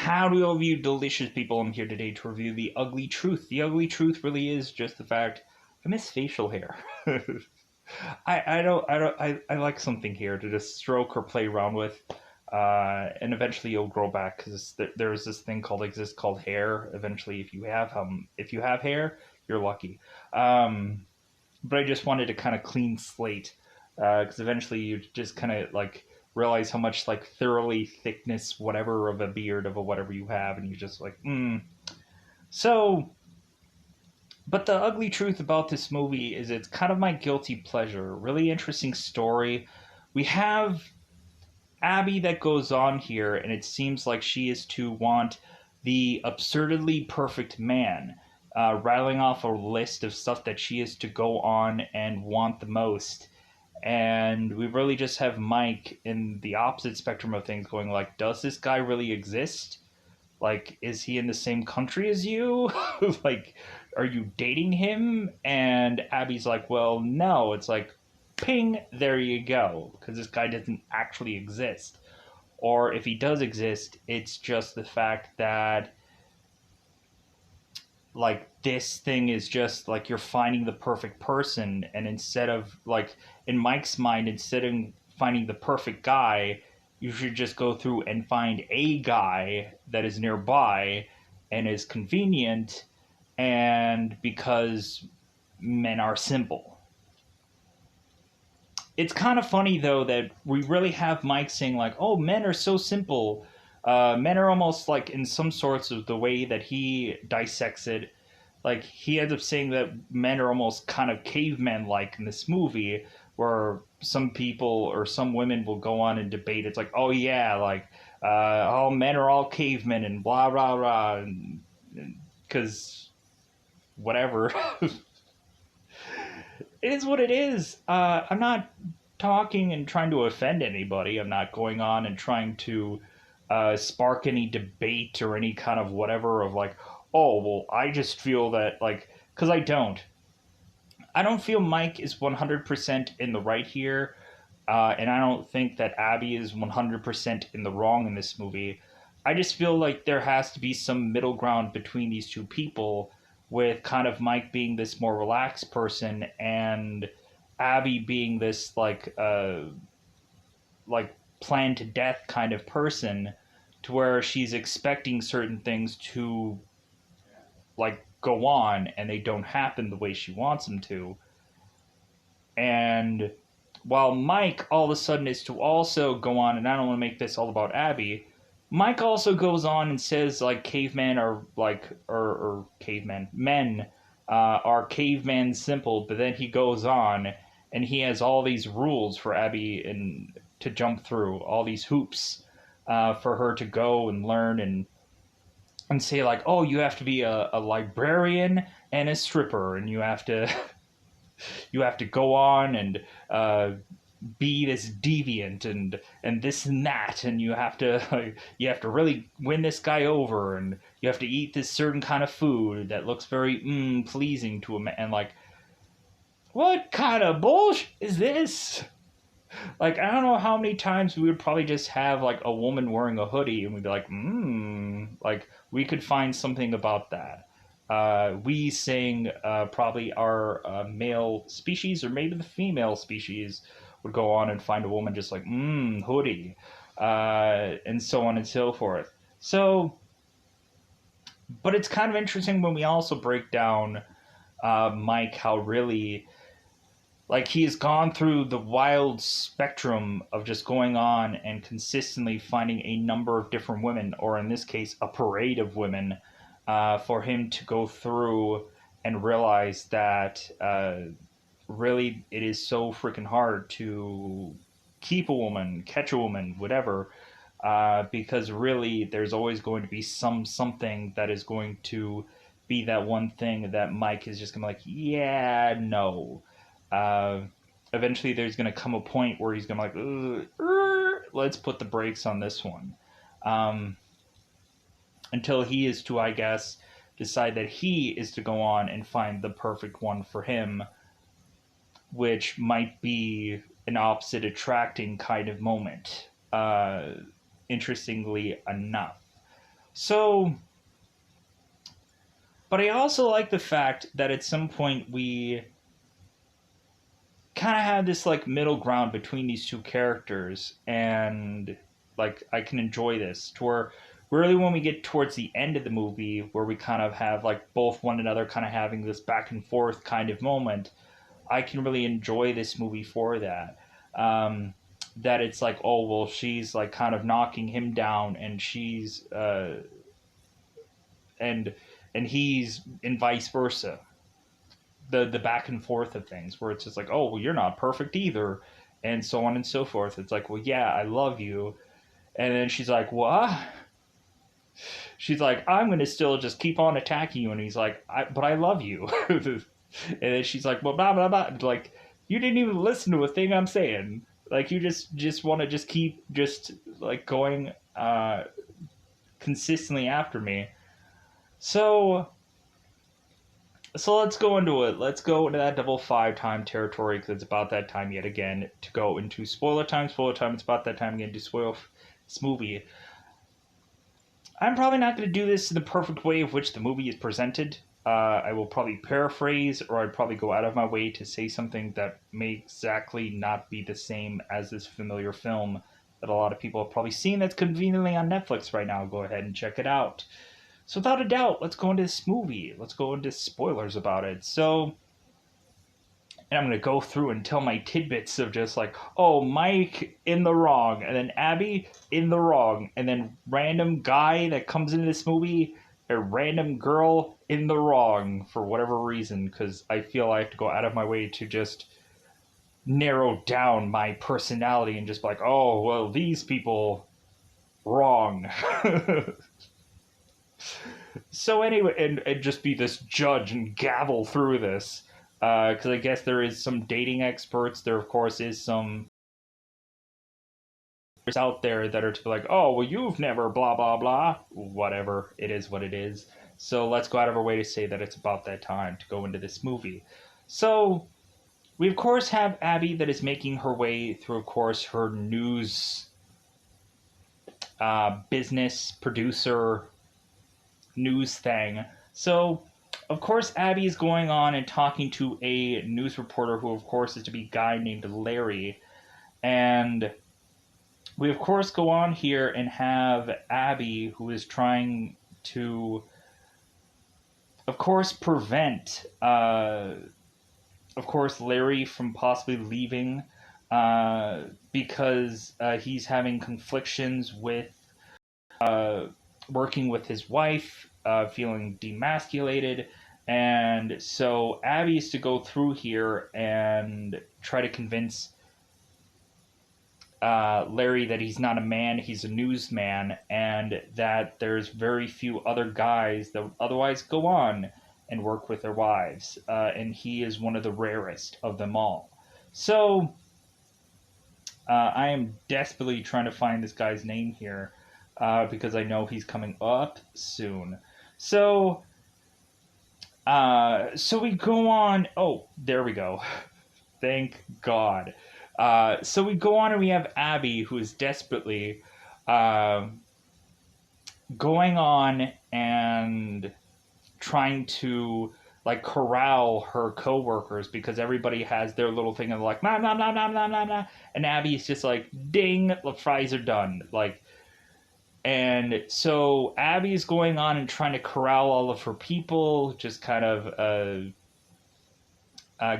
How do all of you delicious people? I'm here today to review The Ugly Truth. The Ugly Truth really is just the fact I miss facial hair. I like something here to just stroke or play around with, and eventually you'll grow back because there's this thing called exists called hair. Eventually, if you have hair, you're lucky. Um, but I just wanted to kind of clean slate because eventually you just kind of like realize how much like thoroughly thickness whatever of a beard of a whatever you have, and you're just like so. But the ugly truth about this movie is it's kind of my guilty pleasure. Really interesting story. We have Abby that goes on here, and it seems like she is to want the absurdly perfect man, rattling off a list of stuff that she is to go on and want the most. And we really just have Mike in the opposite spectrum of things going like, does this guy really exist? Like, is he in the same country as you? Like, are you dating him? And Abby's like, well, no. It's like, ping, there you go. Because this guy doesn't actually exist. Or if he does exist, it's just the fact that, like, this thing is just like you're finding the perfect person. And instead of, like, in Mike's mind, instead of finding the perfect guy, you should just go through and find a guy that is nearby and is convenient, and because men are simple. It's kind of funny though that we really have Mike saying like, "Oh, men are so simple." Men are almost like in some sorts of the way that he dissects it. Like he ends up saying that men are almost kind of cavemen like in this movie, where some people or some women will go on and debate. It's like, oh yeah, like all men are all cavemen and blah blah blah, because whatever. It is what it is. I'm not talking and trying to offend anybody. I'm not going on and trying to spark any debate or any kind of whatever of like, oh, well, I just feel that, like, because I don't. I don't feel Mike is 100% in the right here. And I don't think that Abby is 100% in the wrong in this movie. I just feel like there has to be some middle ground between these two people, with kind of Mike being this more relaxed person and Abby being this like planned to death kind of person, to where she's expecting certain things to like go on and they don't happen the way she wants them to. And while Mike all of a sudden is to also go on, and I don't want to make this all about Abby, Mike also goes on and says like cavemen are like or cavemen men are caveman simple, but then he goes on and he has all these rules for Abby and to jump through, all these hoops for her to go and learn and say like, oh, you have to be a librarian and a stripper, and you have to go on and be this deviant and this and that, and you have to really win this guy over, and you have to eat this certain kind of food that looks very pleasing to him, and like, what kind of bullshit is this? Like, I don't know how many times we would probably just have like a woman wearing a hoodie and we'd be like, like we could find something about that. We saying probably our male species or maybe the female species would go on and find a woman just like, hoodie, and so on and so forth. So, but it's kind of interesting when we also break down Mike, how really like he has gone through the wild spectrum of just going on and consistently finding a number of different women, or in this case, a parade of women, for him to go through and realize that really it is so freaking hard to keep a woman, catch a woman, whatever, because really there's always going to be something that is going to be that one thing that Mike is just gonna be like, yeah, no. uh, Eventually there's going to come a point where he's going to like, let's put the brakes on this one, um, until he is to, I guess, decide that he is to go on and find the perfect one for him, which might be an opposite attracting kind of moment, interestingly enough. So, but I also like the fact that at some point we kind of have this like middle ground between these two characters, and like I can enjoy this to where really when we get towards the end of the movie where we kind of have like both one another kind of having this back and forth kind of moment, I can really enjoy this movie for that. That it's like, oh well, she's like kind of knocking him down, and she's and he's and vice versa. The back and forth of things where it's just like, oh well, you're not perfect either, and so on and so forth. It's like, well, yeah, I love you, and then she's like, what? She's like, I'm gonna still just keep on attacking you, and he's like, but I love you. And then she's like, well, blah blah blah. Like, you didn't even listen to a thing I'm saying. Like, you just want to just keep just like going consistently after me. So let's go into it. Let's go into that double five time territory because it's about that time yet again to go into spoiler time. Spoiler time. It's about that time again to spoil this movie. I'm probably not going to do this in the perfect way of which the movie is presented. I will probably paraphrase, or I'd probably go out of my way to say something that may exactly not be the same as this familiar film that a lot of people have probably seen that's conveniently on Netflix right now. Go ahead and check it out. So without a doubt, let's go into this movie. Let's go into spoilers about it. So, and I'm going to go through and tell my tidbits of just like, oh, Mike in the wrong, and then Abby in the wrong, and then random guy that comes into this movie, a random girl in the wrong for whatever reason, because I feel I have to go out of my way to just narrow down my personality and just be like, oh, well, these people wrong. So anyway, and just be this judge and gavel through this, because I guess there is some dating experts. There, of course, is some out there that are to be like, oh, well, you've never blah blah blah. Whatever, it is what it is. So let's go out of our way to say that it's about that time to go into this movie. So we of course have Abby that is making her way through, of course, her news business producer news thing. So, of course, Abby is going on and talking to a news reporter who, of course, is to be a guy named Larry. And we, of course, go on here and have Abby, who is trying to, of course, prevent, of course, Larry from possibly leaving because he's having conflictions with working with his wife, feeling demasculated. And so Abby is to go through here and try to convince Larry that he's not a man, he's a newsman, and that there's very few other guys that would otherwise go on and work with their wives. And he is one of the rarest of them all. So I am desperately trying to find this guy's name here. Because I know he's coming up soon. So we go on. Oh, there we go. Thank God. So we go on and we have Abby, who is desperately going on and trying to like corral her coworkers because everybody has their little thing of like nah nah nah nah nah nah nah, and Abby's just like ding, the fries are done, like. And so Abby's going on and trying to corral all of her people, just kind of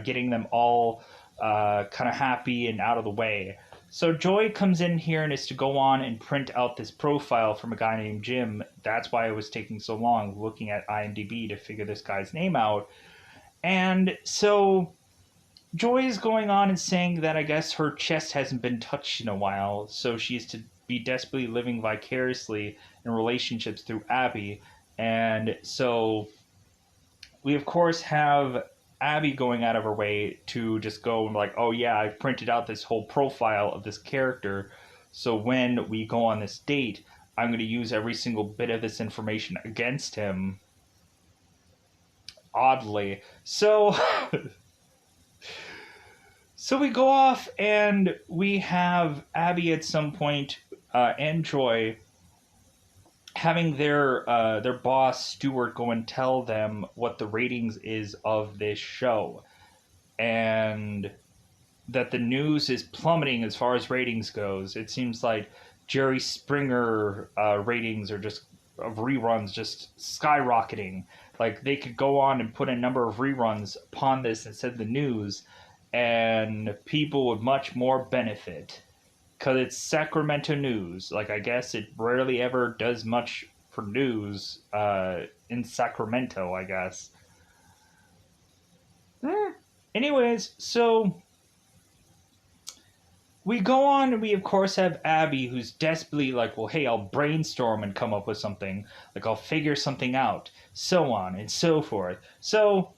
getting them all kind of happy and out of the way. So Joy comes in here and is to go on and print out this profile from a guy named Jim. That's why it was taking so long looking at IMDb to figure this guy's name out. And so Joy is going on and saying that I guess her chest hasn't been touched in a while, so she is to be desperately living vicariously in relationships through Abby. And so we, of course, have Abby going out of her way to just go and like, oh yeah, I've printed out this whole profile of this character. So when we go on this date, I'm going to use every single bit of this information against him. Oddly. So... So we go off and we have Abby at some point and Joy having their boss Stewart go and tell them what the ratings is of this show, and that the news is plummeting as far as ratings goes. It seems like Jerry Springer ratings are just of reruns just skyrocketing. Like they could go on and put a number of reruns upon this instead of the news, and people would much more benefit because it's Sacramento news. Like I guess it rarely ever does much for news in Sacramento. I guess. Anyways, so we go on and we of course have Abby who's desperately like, well, hey, I'll brainstorm and come up with something. Like I'll figure something out. So on and so forth. So,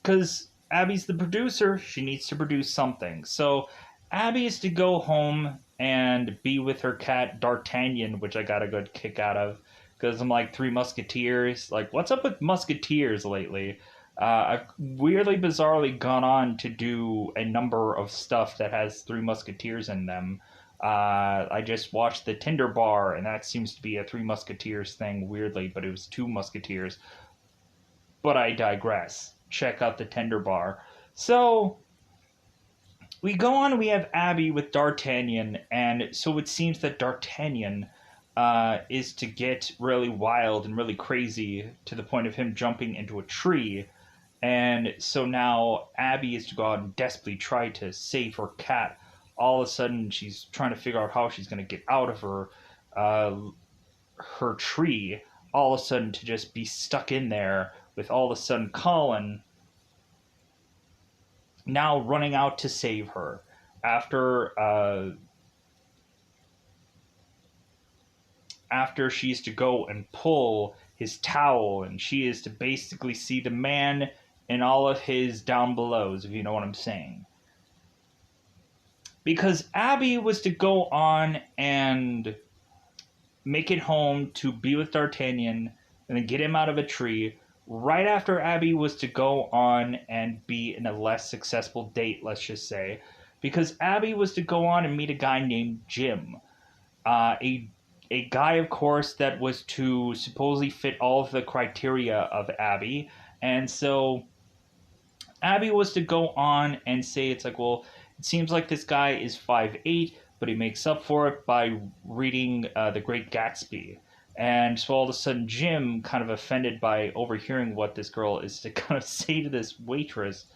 because Abby's the producer, she needs to produce something. So Abby is to go home and be with her cat D'Artagnan, which I got a good kick out of. Because I'm like, Three Musketeers. Like, what's up with Musketeers lately? I've weirdly, bizarrely gone on to do a number of stuff that has Three Musketeers in them. I just watched the Tinder Bar, and that seems to be a Three Musketeers thing, weirdly, but it was Two Musketeers. But I digress. Check out the Tinder Bar. So, we go on, we have Abby with D'Artagnan, and so it seems that D'Artagnan is to get really wild and really crazy to the point of him jumping into a tree. And so now Abby is to go out and desperately try to save her cat. All of a sudden, she's trying to figure out how she's going to get out of uh, her tree. All of a sudden, to just be stuck in there with all of a sudden Colin now running out to save her after she's to go and pull his towel, and she is to basically see the man in all of his down belows, if you know what I'm saying. Because Abby was to go on and make it home to be with D'Artagnan and then get him out of a tree right after Abby was to go on and be in a less successful date, let's just say. Because Abby was to go on and meet a guy named Jim. A guy, of course, that was to supposedly fit all of the criteria of Abby. And so Abby was to go on and say, it's like, well, it seems like this guy is 5'8", but he makes up for it by reading The Great Gatsby. And so all of a sudden, Jim, kind of offended by overhearing what this girl is to kind of say to this waitress,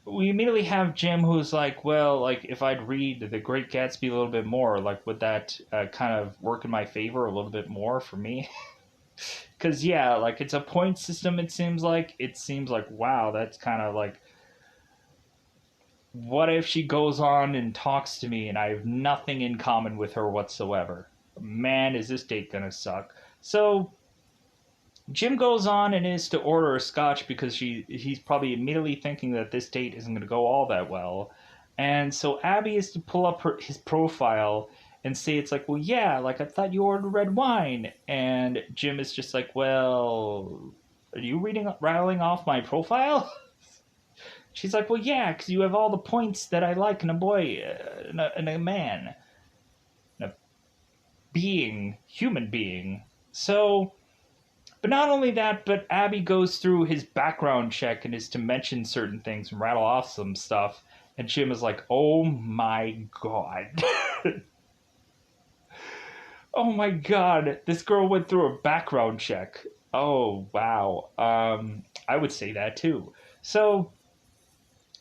we immediately have Jim who's like, well, like, if I'd read The Great Gatsby a little bit more, like, would that kind of work in my favor a little bit more for me? Because, yeah, like, it's a point system, it seems like. It seems like, wow, that's kind of like, what if she goes on and talks to me and I have nothing in common with her whatsoever? Man, is this date gonna suck. So, Jim goes on and is to order a scotch because he's probably immediately thinking that this date isn't going to go all that well. And so Abby is to pull up his profile and say, it's like, well, yeah, like I thought you ordered red wine. And Jim is just like, well, are you rattling off my profile? She's like, well, yeah, because you have all the points that I like in a boy, in a man, in a human being. So, but not only that, but Abby goes through his background check and is to mention certain things and rattle off some stuff. And Jim is like, oh my god. Oh my god, this girl went through a background check. Oh, wow. I would say that too. So,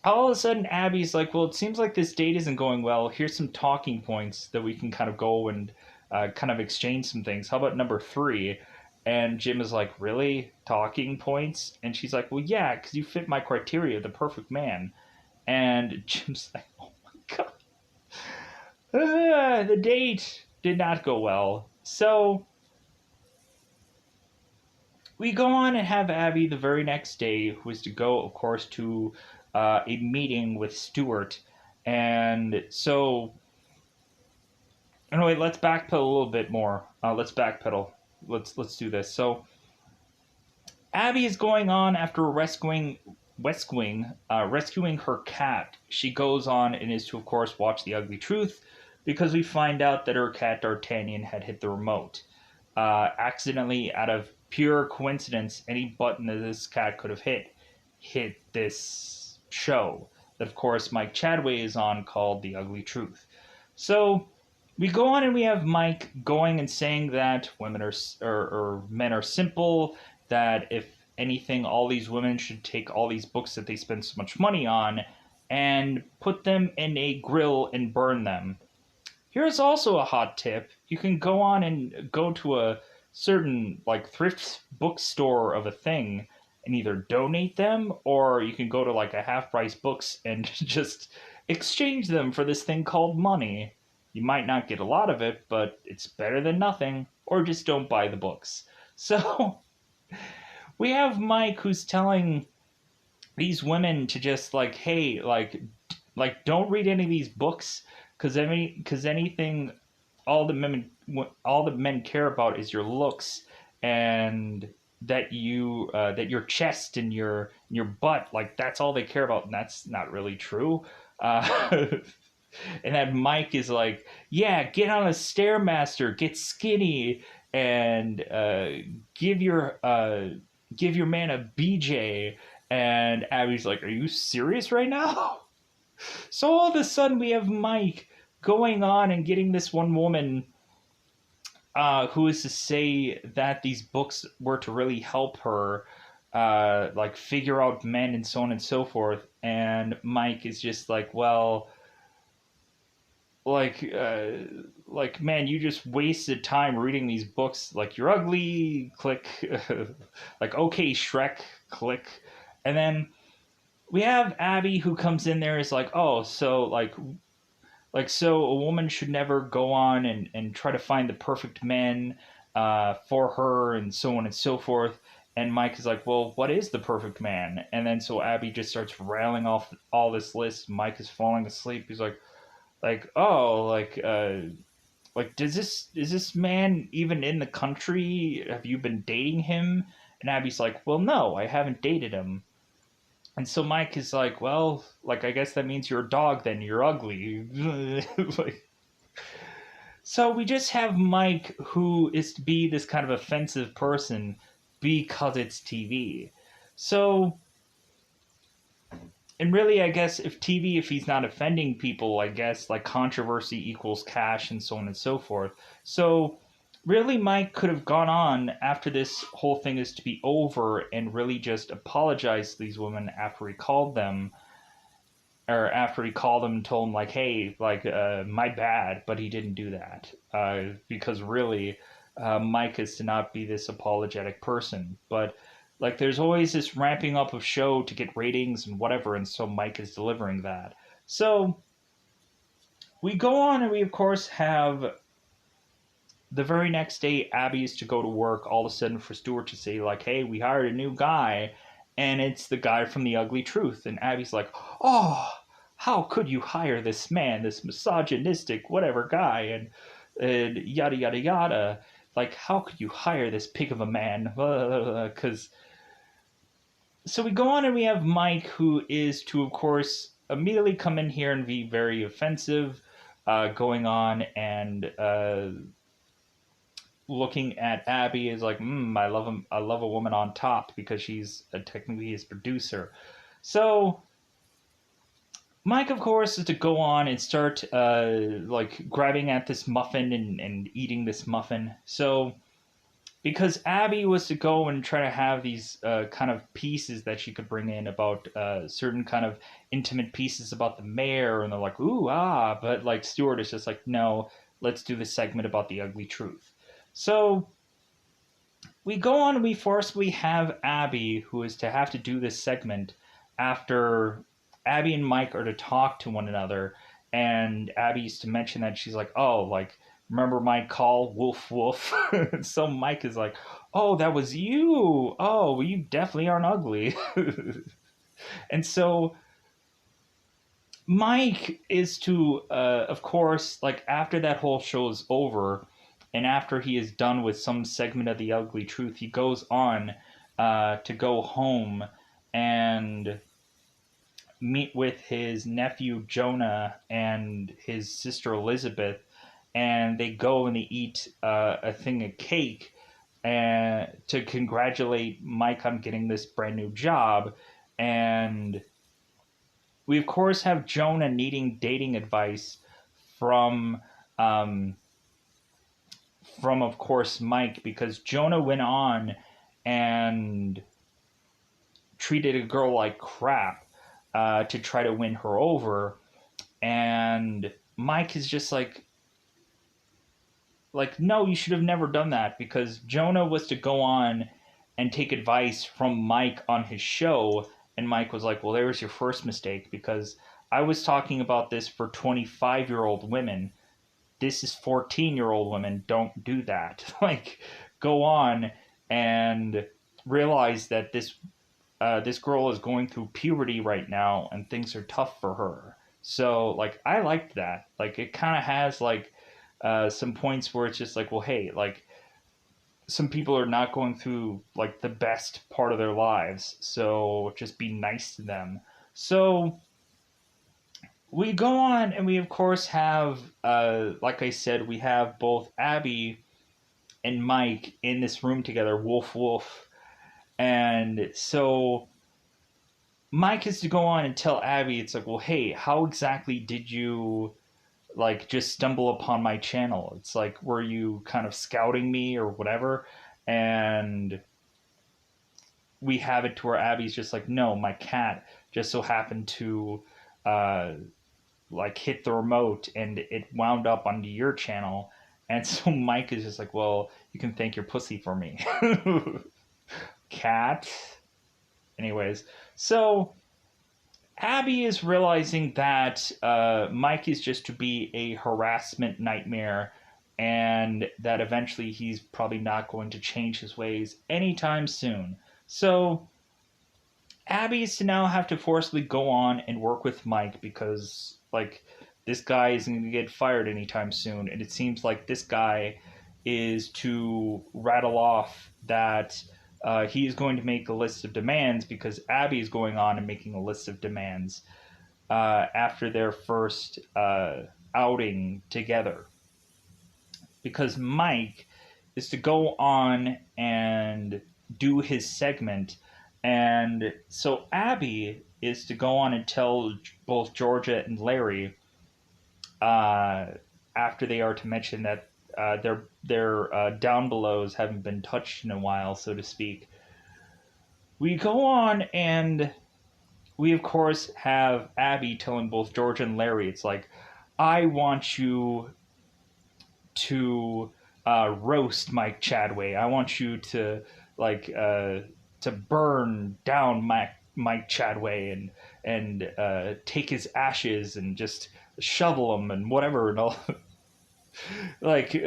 all of a sudden, Abby's like, well, it seems like this date isn't going well. Here's some talking points that we can kind of go and kind of exchange some things. How about number 3? And Jim is like, really? Talking points? And she's like, well, yeah, because you fit my criteria, the perfect man. And Jim's like, oh my god. The date did not go well. So we go on and have Abby the very next day, who is to go, of course, to a meeting with Stewart. And so, anyway, let's backpedal a little bit more. Let's backpedal. Let's do this. So, Abby is going on after rescuing her cat. She goes on and is to, of course, watch The Ugly Truth, because we find out that her cat D'Artagnan had hit the remote. accidentally, out of pure coincidence, any button that this cat could have hit this show that, of course, Mike Chadway is on, called The Ugly Truth. So we go on and we have Mike going and saying that women are or men are simple, that if anything, all these women should take all these books that they spend so much money on and put them in a grill and burn them. Here's also a hot tip. You can go on and go to a certain like thrift bookstore of a thing and either donate them, or you can go to like a half price books and just exchange them for this thing called money. You might not get a lot of it, but it's better than nothing, or just don't buy the books. So we have Mike who's telling these women to just like, hey, don't read any of these books, because anything, all the men care about is your looks, and that your chest and your butt, like that's all they care about, and that's not really true. uh, and that Mike is like, yeah, get on a stairmaster, get skinny, and give your man a BJ. And Abby's like, are you serious right now? So all of a sudden we have Mike going on and getting this one woman, who is to say that these books were to really help her, like figure out men and so on and so forth. And Mike is just like, well, like uh, like, man, you just wasted time reading these books. Like, you're ugly. Click. Like, okay, Shrek. Click. And then we have Abby who comes in there, is like, oh, so so a woman should never go on and try to find the perfect man, for her, and so on and so forth. And Mike is like, well, what is the perfect man? And then so Abby just starts rattling off all this list. Mike is falling asleep. He's oh, like, does this is this man even in the country? Have you been dating him? And Abby's like, well, no, I haven't dated him. And so Mike is like, well, like, I guess that means you're a dog then. You're ugly. Like, so we just have Mike, who is to be this kind of offensive person because it's TV. So, and really, I guess if TV, if he's not offending people, I guess like controversy equals cash and so on and so forth. So really, Mike could have gone on after this whole thing is to be over and really just apologize to these women after he called them, or after he called them and told them like, hey, like, my bad, but he didn't do that, because really, Mike is to not be this apologetic person. But like, there's always this ramping up of show to get ratings and whatever, and so Mike is delivering that. So we go on and we of course have the very next day, Abby is to go to work, all of a sudden for Stuart to say, like, hey, we hired a new guy, and it's the guy from The Ugly Truth. And Abby's like, oh, how could you hire this man, this misogynistic whatever guy, and yada, yada, yada. Like, how could you hire this pig of a man? Because so we go on and we have Mike, who is to, of course, immediately come in here and be very offensive, going on and looking at Abby is like, I love him. I love a woman on top, because she's technically his producer. So Mike, of course, is to go on and start like grabbing at this muffin and eating this muffin. So because Abby was to go and try to have these kind of pieces that she could bring in about certain kind of intimate pieces about the mayor, and they're like, ooh, ah, but like Stuart is just like, no, let's do this segment about the ugly truth. So we go on and we forcibly have Abby, who is to have to do this segment after Abby and Mike are to talk to one another. And Abby used to mention that she's like, oh, like, remember my call, woof woof? So Mike is like, oh, that was you. Oh, well, you definitely aren't ugly. And so Mike is to, of course, like after that whole show is over, and after he is done with some segment of the ugly truth, he goes on to go home and meet with his nephew Jonah and his sister Elizabeth, and they go and they eat a thing of cake and to congratulate Mike on getting this brand new job. And we of course have Jonah needing dating advice from um, from of course Mike, because Jonah went on and treated a girl like crap to try to win her over. And Mike is just like, no, you should have never done that, because Jonah was to go on and take advice from Mike on his show. And Mike was like, well, there was your first mistake, because I was talking about this for 25-year-old women. This is 14-year-old women. Don't do that. Like, go on and realize that this girl is going through puberty right now and things are tough for her. So like I liked that. Like it kind of has like some points where it's just like, well, hey, like some people are not going through like the best part of their lives, so just be nice to them. So we go on and we of course have like I said, we have both Abby and Mike in this room together, wolf wolf. And so Mike is to go on and tell Abby, it's like, well, hey, how exactly did you like just stumble upon my channel? It's like, were you kind of scouting me or whatever? And we have it to where Abby's just like, no, my cat just so happened to uh, like hit the remote and it wound up onto your channel. And so Mike is just like, well, you can thank your pussy for me. Cat. Anyways, so Abby is realizing that Mike is just to be a harassment nightmare, and that eventually he's probably not going to change his ways anytime soon. So Abby is to now have to forcibly go on and work with Mike, because like this guy isn't going to get fired anytime soon, and it seems like this guy is to rattle off that he is going to make a list of demands, because Abby is going on and making a list of demands after their first outing together. Because Mike is to go on and do his segment. And so Abby is to go on and tell both Georgia and Larry uh, after they are to mention that their down belows haven't been touched in a while, so to speak. We go on and we of course have Abby telling both George and Larry, it's like, I want you to roast Mike Chadway. I want you to like to burn down Mike Chadway and take his ashes and just shovel them and whatever and all. like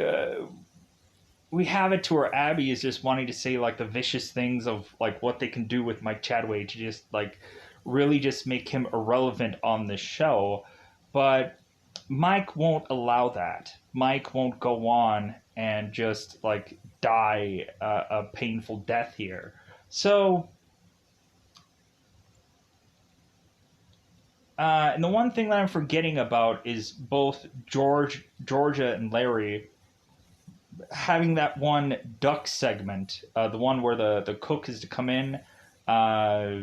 we have it to where Abby is just wanting to say like the vicious things of like what they can do with Mike Chadway to just like really just make him irrelevant on the show. But Mike won't allow that. Mike won't go on and just like die a painful death here. So, and the one thing that I'm forgetting about is both Georgia, and Larry having that one duck segment, the one where the cook is to come in uh,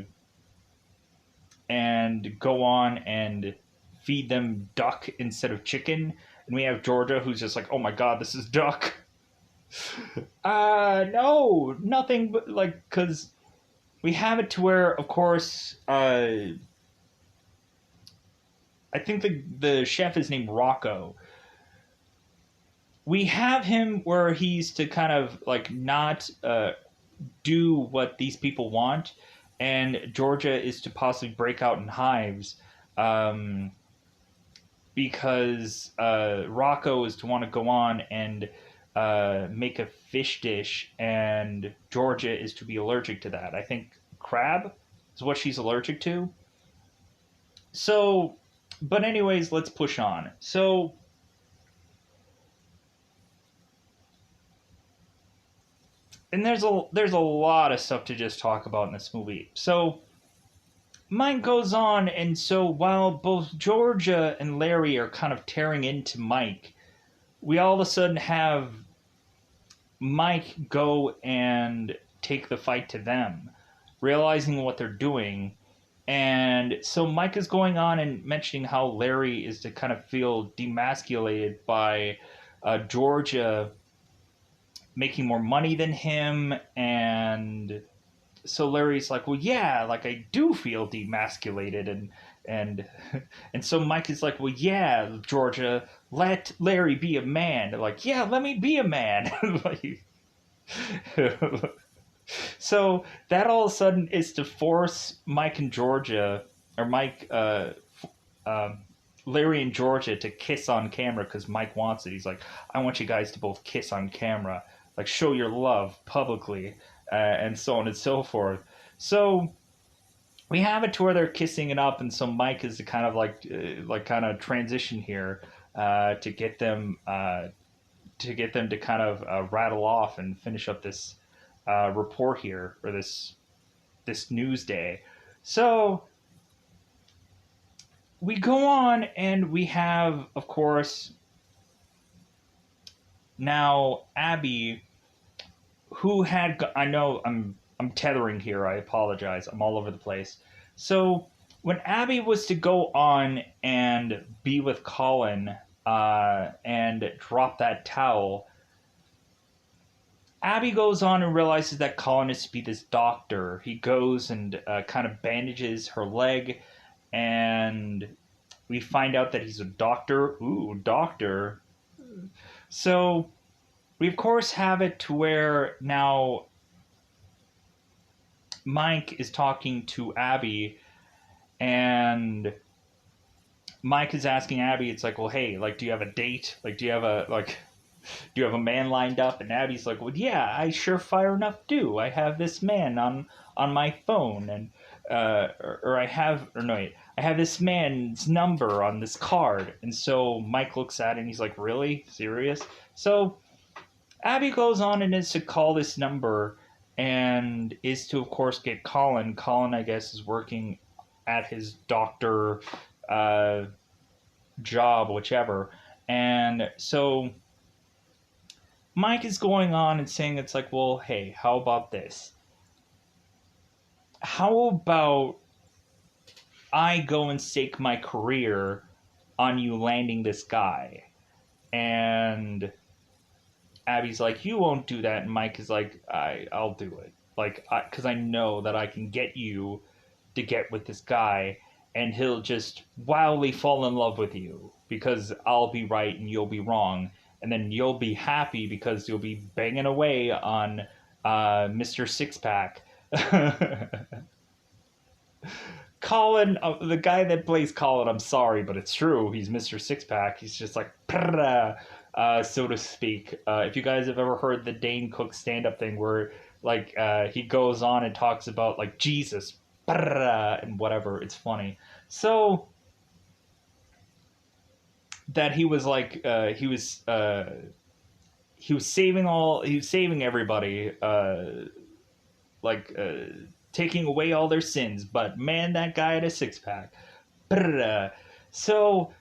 and go on and feed them duck instead of chicken. And we have Georgia who's just like, oh my god, this is duck. No, nothing but like, because we have it to where, of course, I think the chef is named Rocco. We have him where he's to kind of like not do what these people want, and Georgia is to possibly break out in hives because Rocco is to want to go on and make a fish dish, and Georgia is to be allergic to that. I think crab is what she's allergic to. So, but anyways, let's push on. So and there's a lot of stuff to just talk about in this movie. So mine goes on, and so while both Georgia and Larry are kind of tearing into Mike, we all of a sudden have Mike go and take the fight to them, realizing what they're doing. And so Mike is going on and mentioning how Larry is to kind of feel demasculated by Georgia making more money than him. And so Larry's like, well, yeah, like I do feel demasculated. And and so Mike is like, well, yeah, Georgia, let Larry be a man. They're like, yeah, let me be a man. Like, so that all of a sudden is to force Mike and Georgia, or um, Larry and Georgia to kiss on camera because Mike wants it. He's like, I want you guys to both kiss on camera, like show your love publicly, and so on and so forth. So we have it to where they're kissing it up, and so Mike is to kind of like kind of transition here to get them to kind of rattle off and finish up this report here, or this news day. So we go on and we have, of course, now Abby, who had, I know I'm tethering here. I apologize. I'm all over the place. So when Abby was to go on and be with Colin and drop that towel, Abby goes on and realizes that Colin is to be this doctor. He goes and kind of bandages her leg, and we find out that he's a doctor. Ooh, doctor. So we, of course, have it to where now Mike is talking to Abby, and Mike is asking Abby, it's like, well, hey, like, do you have a date? Like, do you have a man lined up? And Abby's like, well, yeah, I sure fire enough do. I have this man on my phone, and or I have, or no, wait, I have this man's number on this card. And so Mike looks at it and he's like, really? Serious? So Abby goes on and is to call this number and is to, of course, get Colin. Colin, I guess, is working at his doctor job, whichever. And so Mike is going on and saying, it's like, well, hey, how about this? How about I go and stake my career on you landing this guy? And Abby's like, you won't do that. And Mike is like, I'll do it. Like, because I know that I can get you to get with this guy, and he'll just wildly fall in love with you because I'll be right and you'll be wrong. And then you'll be happy because you'll be banging away on Mr. Sixpack. Colin, the guy that plays Colin, I'm sorry, but it's true. He's Mr. Sixpack. He's just like, so to speak. If you guys have ever heard the Dane Cook stand-up thing where, like, he goes on and talks about, like, Jesus, and whatever, it's funny. So that he was like, he was saving everybody, taking away all their sins, but man, that guy had a six-pack. So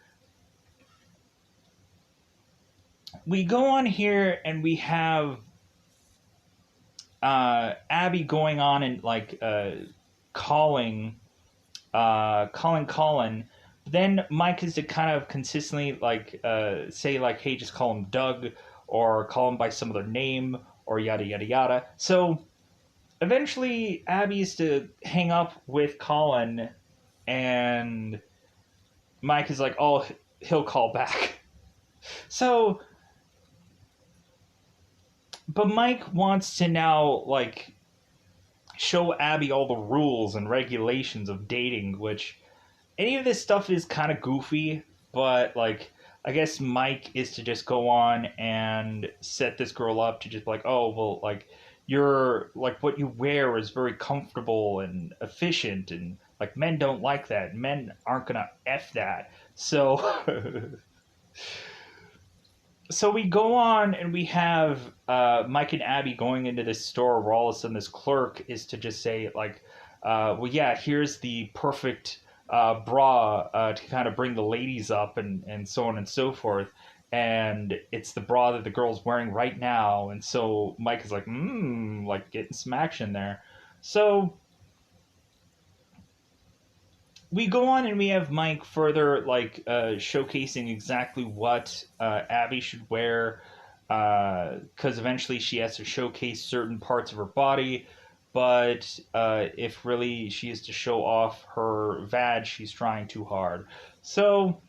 we go on here and we have Abby going on and calling Colin. Then Mike is to kind of consistently say like, hey, just call him Doug, or call him by some other name, or yada yada yada. So eventually Abby is to hang up with Colin, and Mike is like, oh, he'll call back. So, but Mike wants to now show Abby all the rules and regulations of dating, which any of this stuff is kind of goofy, but I guess Mike is to just go on and set this girl up to just oh, well, you're what you wear is very comfortable and efficient, and men don't like that. Men aren't gonna F that. So so we go on and we have Mike and Abby going into this store where all of a sudden this clerk is to just say well, yeah, here's the perfect bra to kind of bring the ladies up, and so on and so forth. and it's the bra that the girl's wearing right now. And so Mike is like, like getting some action there. So we go on and we have Mike further like showcasing exactly what Abby should wear, because eventually she has to showcase certain parts of her body. But if really she is to show off her vag, she's trying too hard. So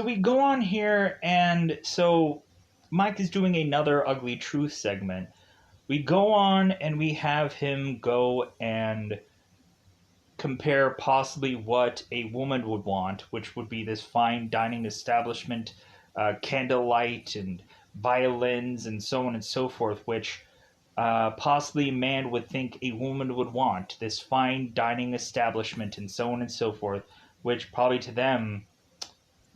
we go on here, and so Mike is doing another ugly truth segment. We go on and we have him go and compare possibly what a woman would want, which would be this fine dining establishment, candlelight and violins and so on and so forth, which possibly a man would think a woman would want. This fine dining establishment and so on and so forth, which probably to them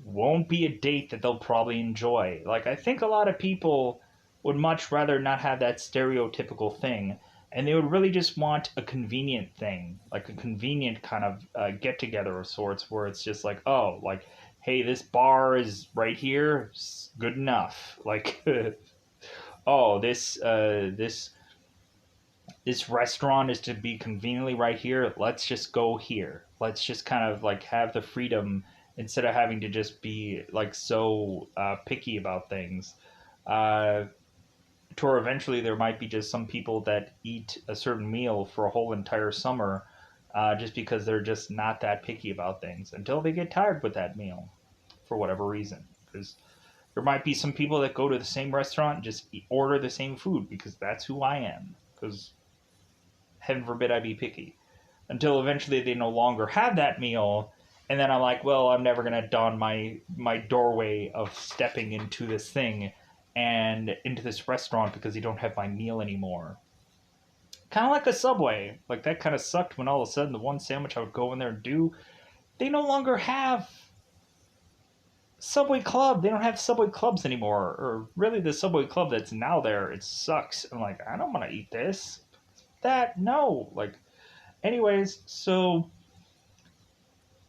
won't be a date that they'll probably enjoy. Like, I think a lot of people would much rather not have that stereotypical thing, and they would really just want a convenient thing, like a convenient kind of get together of sorts, where it's just like, oh, like, hey, this bar is right here, it's good enough. Like, oh, this restaurant is to be conveniently right here. Let's just go here. Let's just kind of like have the freedom instead of having to just be like so picky about things. Uh, to where eventually there might be just some people that eat a certain meal for a whole entire summer just because they're just not that picky about things until they get tired with that meal for whatever reason. Because there might be some people that go to the same restaurant and just order the same food because that's who I am. Because heaven forbid I be picky. Until eventually they no longer have that meal, and then I'm like, well, I'm never gonna don my doorway of stepping into this thing and into this restaurant because you don't have my meal anymore. Kind of like a Subway. Like that kind of sucked when all of a sudden the one sandwich I would go in there and do, they no longer have Subway Club. They don't have Subway Clubs anymore. Or really the Subway Club that's now there, it sucks. I'm like, I don't want to eat this. That, no. Like, anyways, so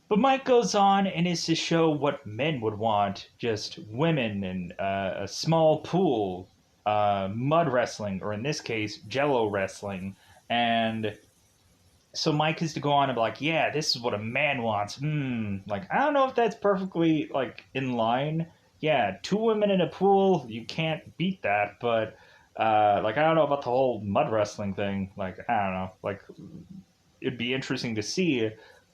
but Mike goes on and is to show what men would want, just women and a small pool, mud wrestling, or in this case, jello wrestling. And so Mike is to go on and be like, yeah, this is what a man wants. Like, I don't know if that's perfectly, like, in line. Yeah, two women in a pool, you can't beat that, but, like, I don't know about the whole mud wrestling thing. Like, I don't know. Like, it'd be interesting to see,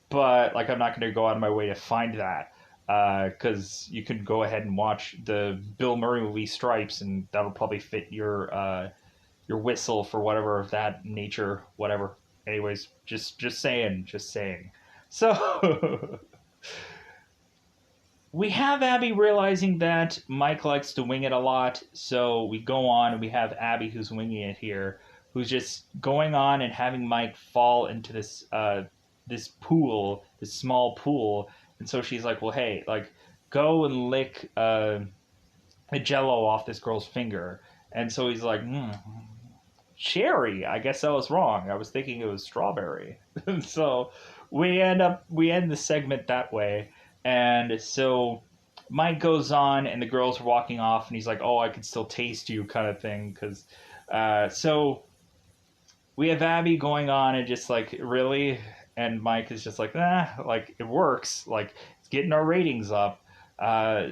but like I'm not going to go out of my way to find that because you can go ahead and watch the Bill Murray movie Stripes, and that'll probably fit your whistle for whatever of that nature, whatever. Anyways, just saying, just saying. So we have Abby realizing that Mike likes to wing it a lot, so we go on and we have Abby who's winging it here, who's just going on and having Mike fall into this pool, this small pool, and so she's like, "Well, hey, like, go and lick a Jello off this girl's finger," and so he's like, "Cherry? I guess I was wrong. I was thinking it was strawberry." So we end the segment that way, and so Mike goes on, and the girls are walking off, and he's like, "Oh, I can still taste you," kind of thing, because so we have Abby going on and just like, really? And Mike is just like, like it works. Like it's getting our ratings up.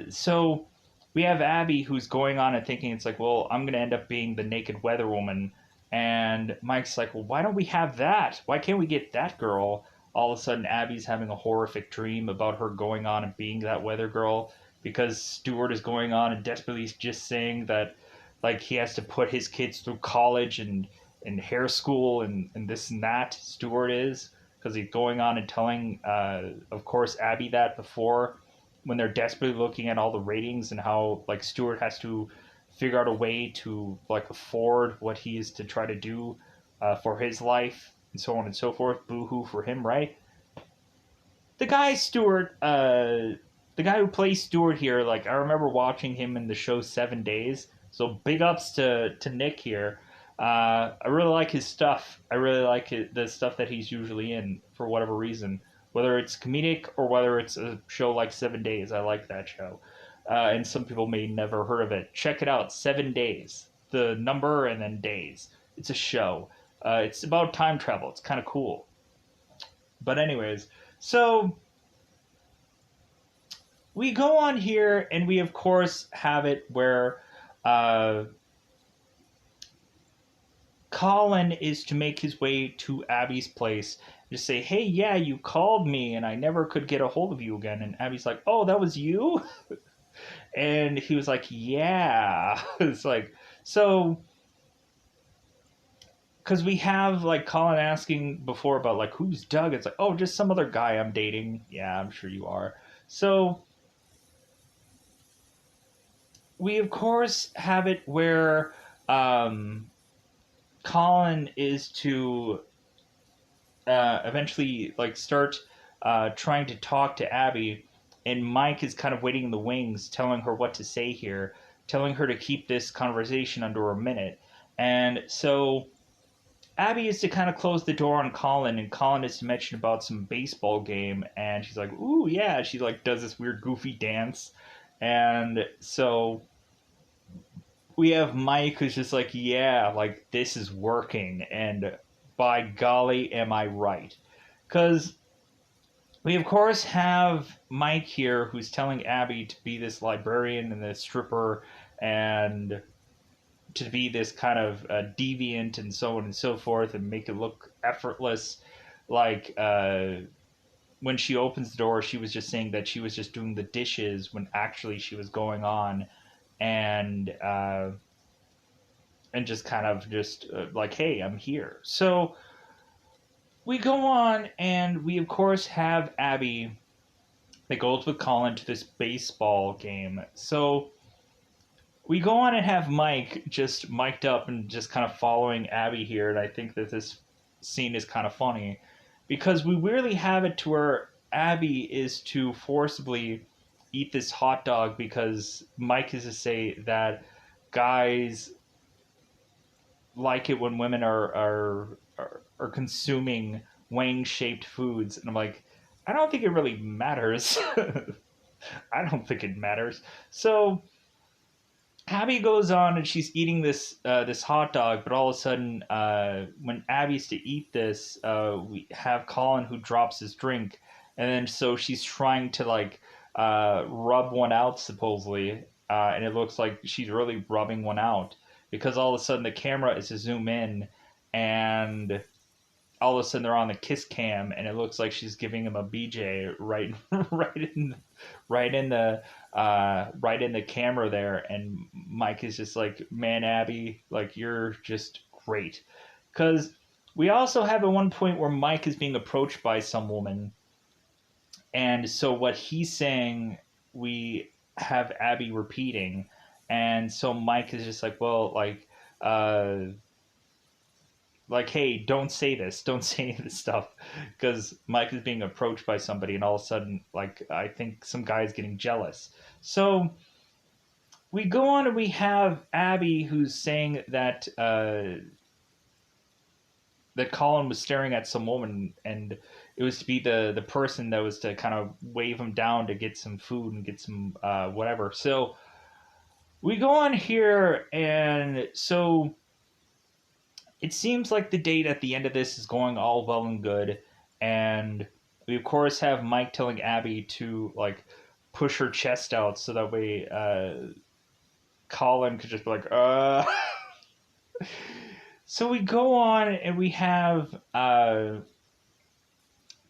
So we have Abby who's going on and thinking it's like, well, I'm going to end up being the naked weather woman. And Mike's like, well, why don't we have that? Why can't we get that girl? All of a sudden, Abby's having a horrific dream about her going on and being that weather girl because Stuart is going on and desperately just saying that like he has to put his kids through college and hair school and this and that. Stuart is because he's going on and telling, of course, Abby that before when they're desperately looking at all the ratings and how like Stuart has to figure out a way to like afford what he is to try to do for his life and so on and so forth. Boo hoo for him, right? The guy Stuart, the guy who plays Stuart here, like I remember watching him in the show 7 Days. So big ups to Nick here. I really like his stuff. I really like the stuff that he's usually in for whatever reason. whether it's comedic or whether it's a show like 7 Days. I like that show. And some people may never heard of it. Check it out. 7 Days, the number and then days. It's a show. It's about time travel. It's kind of cool. But anyways, so we go on here, and we of course have it where uh, Colin is to make his way to Abby's place. Just say, hey, yeah, you called me, and I never could get a hold of you again. And Abby's like, oh, that was you? And he was like, yeah. It's like, so because we have like Colin asking before about like who's Doug. It's like, oh, just some other guy I'm dating. Yeah, I'm sure you are. So we of course have it where um, Colin is to eventually like start trying to talk to Abby, and Mike is kind of waiting in the wings, telling her what to say here, telling her to keep this conversation under a minute, and so Abby is to kind of close the door on Colin, and Colin is to mention about some baseball game, and she's like, "Ooh, yeah." She like does this weird, goofy dance, and so we have Mike who's just like, "Yeah, like this is working," and by golly, am I right? Because we of course have Mike here who's telling Abby to be this librarian and this stripper, and to be this kind of deviant and so on and so forth, and make it look effortless. Like when she opens the door, she was just saying that she was just doing the dishes when actually she was going on and just kind of just like, hey, I'm here. So we go on, and we of course have Abby that goes with Colin to this baseball game. So we go on and have Mike just mic'd up and just kind of following Abby here, and I think that this scene is kind of funny because we weirdly have it to where Abby is to forcibly eat this hot dog because Mike is to say that guys like it when women are consuming wang shaped foods, and I'm like, I don't think it really matters. I don't think it matters. So Abby goes on and she's eating this hot dog, but all of a sudden, when Abby's to eat this, we have Colin who drops his drink, and then so she's trying to like rub one out supposedly, and it looks like she's really rubbing one out because all of a sudden the camera is to zoom in, and all of a sudden they're on the kiss cam, and it looks like she's giving him a BJ right, right in, right in the camera there, and Mike is just like, man, Abby, like you're just great, because we also have at one point where Mike is being approached by some woman, and so what he's saying, we have Abby repeating, and so Mike is just like, well, uh like, hey, don't say this, don't say any of this stuff, because Mike is being approached by somebody, and all of a sudden, like, I think some guy is getting jealous. So we go on and we have Abby who's saying that Colin was staring at some woman, and it was to be the person that was to kind of wave him down to get some food and get some whatever. So we go on here, and so it seems like the date at the end of this is going all well and good, and we of course have Mike telling Abby to like push her chest out so that way Colin could just be like, So we go on and we have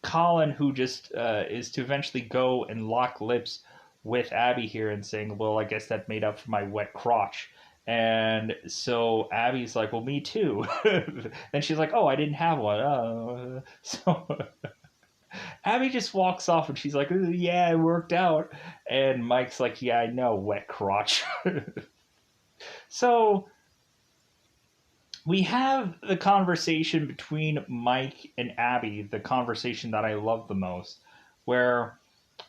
Colin who just is to eventually go and lock lips with Abby here and saying, well, I guess that made up for my wet crotch. And so Abby's like, well, me too. And she's like, oh, I didn't have one. So Abby just walks off and she's like, yeah, it worked out. And Mike's like, yeah, I know, wet crotch. So we have the conversation between Mike and Abby, the conversation that I love the most, where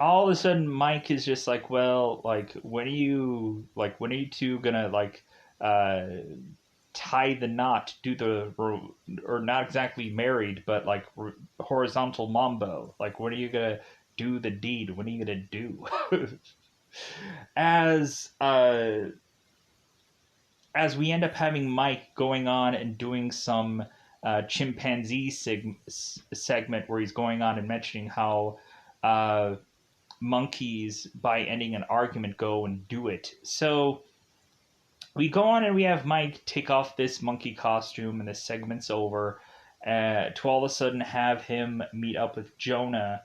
all of a sudden Mike is just like, well, like when are you two gonna uh tie the knot, or not exactly married, but like horizontal mambo. Like, when are you gonna do the deed? When are you gonna do? as uh, as we end up having Mike going on and doing some chimpanzee segment where he's going on and mentioning how uh, monkeys, by ending an argument, go and do it. So we go on and we have Mike take off this monkey costume, and the segment's over. To all of a sudden have him meet up with Jonah,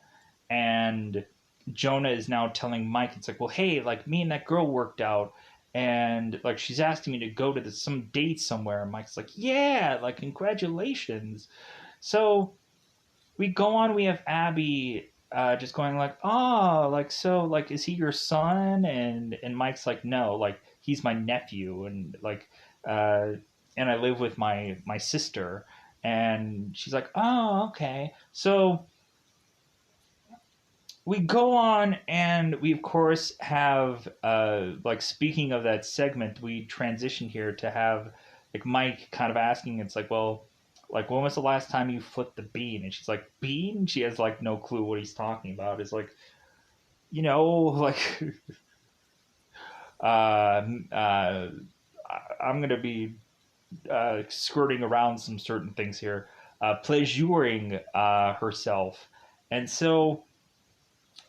and Jonah is now telling Mike, it's like, well, hey, like, me and that girl worked out, and like, she's asking me to go to some date somewhere. And Mike's like, yeah, like, congratulations. So we go on, we have Abby just going like, oh, like, so, like, is he your son? And Mike's like, no, like, he's my nephew, and like, uh and I live with my sister. And she's like, oh, okay. So we go on, and we of course have like, speaking of that segment, we transition here to have like Mike kind of asking, it's like, well, like, when was the last time you flipped the bean? And she's like, bean? She has like no clue what he's talking about. It's like, like, uh I'm gonna be skirting around some certain things here, pleasuring herself. And so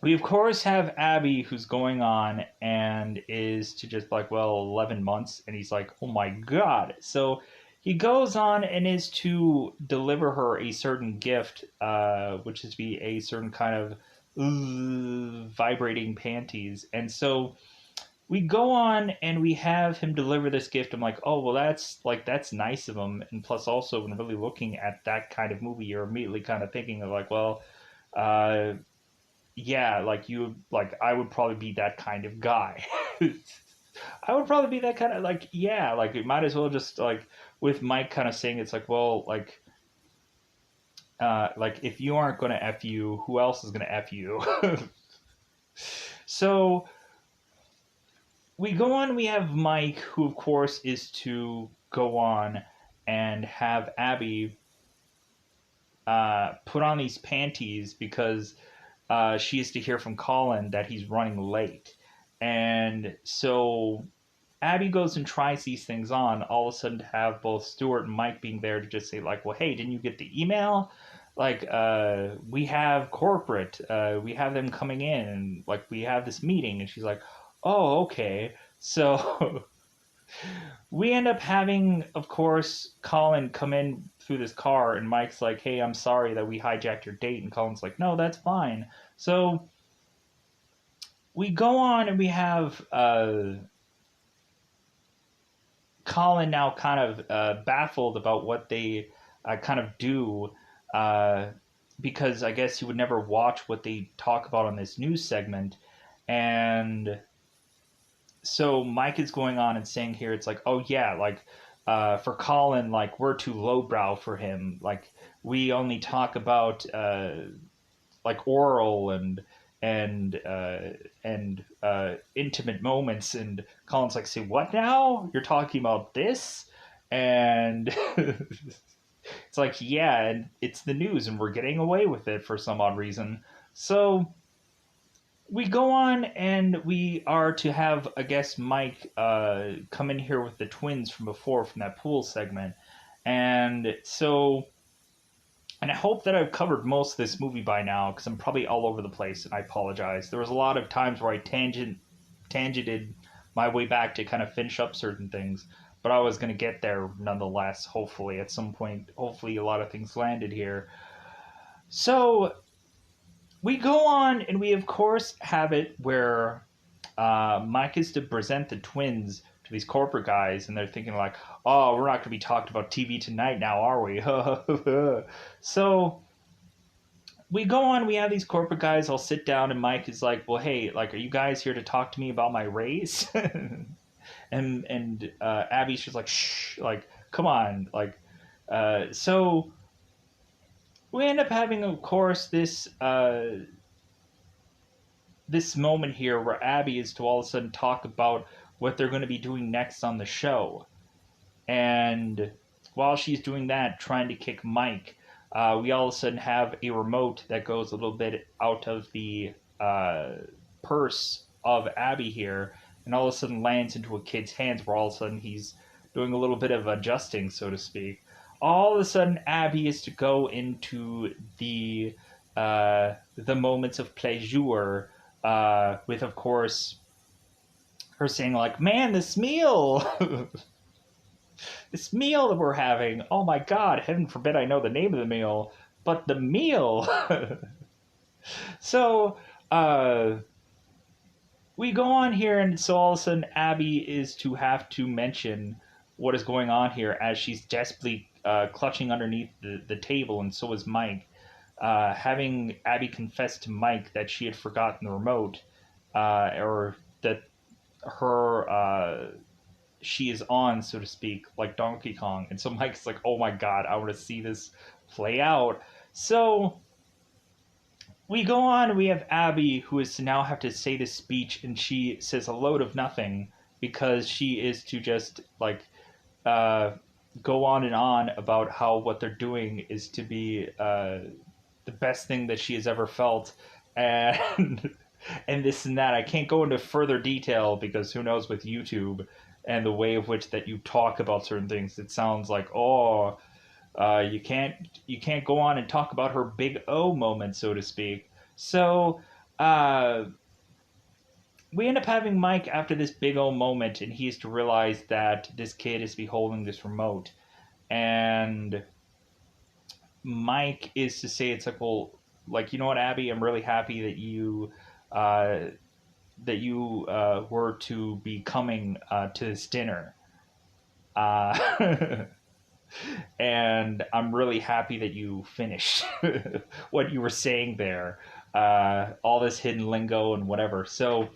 we of course have Abby, who's going on and is to just like, well, 11 months, and he's like, oh my god. So he goes on and is to deliver her a certain gift, which is to be a certain kind of vibrating panties. And so we go on and we have him deliver this gift. I'm like, oh, well, that's nice of him. And plus, also, when really looking at that kind of movie, you're immediately kind of thinking of like, well, uh yeah, like, I would probably be that kind of guy. I would probably be that kind of, like, yeah, like, it might as well just like, with Mike kind of saying, it's like, well, like, if you aren't going to F you, who else is going to F you? So we go on, we have Mike, who of course is to go on and have Abby put on these panties because she is to hear from Colin that he's running late. And so Abby goes and tries these things on, all of a sudden to have both Stuart and Mike being there to just say, like, well, hey, didn't you get the email? Like, we have corporate, we have them coming in, and like, we have this meeting. And she's like, oh, okay. So we end up having, of course, Colin come in through this car, and Mike's like, hey, I'm sorry that we hijacked your date. And Colin's like, no, that's fine. So we go on and we have Colin now kind of baffled about what they kind of do, uh, because I guess he would never watch what they talk about on this news segment. And so Mike is going on and saying here, it's like, oh yeah, like, for Colin, like, we're too lowbrow for him. Like, we only talk about like, oral and intimate moments. And Colin's like, say what now? You're talking about this? And it's like, yeah, and it's the news, and we're getting away with it for some odd reason. So we go on and we are to have, I guess, Mike come in here with the twins from before, from that pool segment. And so, and I hope that I've covered most of this movie by now, because I'm probably all over the place, and I apologize. There was a lot of times where I tangented my way back to kind of finish up certain things, but I was going to get there nonetheless, hopefully, at some point. Hopefully a lot of things landed here. So we go on, and we of course have it where Mike is to present the twins to these corporate guys, and they're thinking like, "Oh, we're not going to be talking about TV tonight, now, are we?" So we go on. We have these corporate guys all sit down, and Mike is like, "Well, hey, like, are you guys here to talk to me about my raise?" and Abby's just like, "Shh, like, come on, like." So we end up having, of course, this moment here where Abby is to all of a sudden talk about what they're going to be doing next on the show. And while she's doing that, trying to kick Mike, we all of a sudden have a remote that goes a little bit out of the purse of Abby here, and all of a sudden lands into a kid's hands where all of a sudden he's doing a little bit of adjusting, so to speak. All of a sudden, Abby is to go into the moments of pleasure, with, of course, her saying like, "Man, this meal, this meal that we're having. Oh my God, heaven forbid I know the name of the meal, but the meal." So, uh, we go on here, and so all of a sudden, Abby is to have to mention what is going on here as she's desperately clutching underneath the table, and so is Mike. Having Abby confess to Mike that she had forgotten the remote, or that her she is on, so to speak, like Donkey Kong. And so Mike's like, "Oh my God, I want to see this play out." So we go on. We have Abby, who is to now have to say this speech, and she says a load of nothing because she is to just like uh, go on and on about how what they're doing is to be the best thing that she has ever felt, and and this and that. I can't go into further detail because who knows with YouTube and the way of which that you talk about certain things, it sounds like, oh, you can't go on and talk about her big O moment, so to speak. So uh, we end up having Mike after this big O moment, and he is to realize that this kid is to be holding this remote, and Mike is to say, it's like, well, like, you know what, Abby, I'm really happy uh, that you were to be coming to this dinner. Uh, and I'm really happy that you finished what you were saying there. All this hidden lingo and whatever. So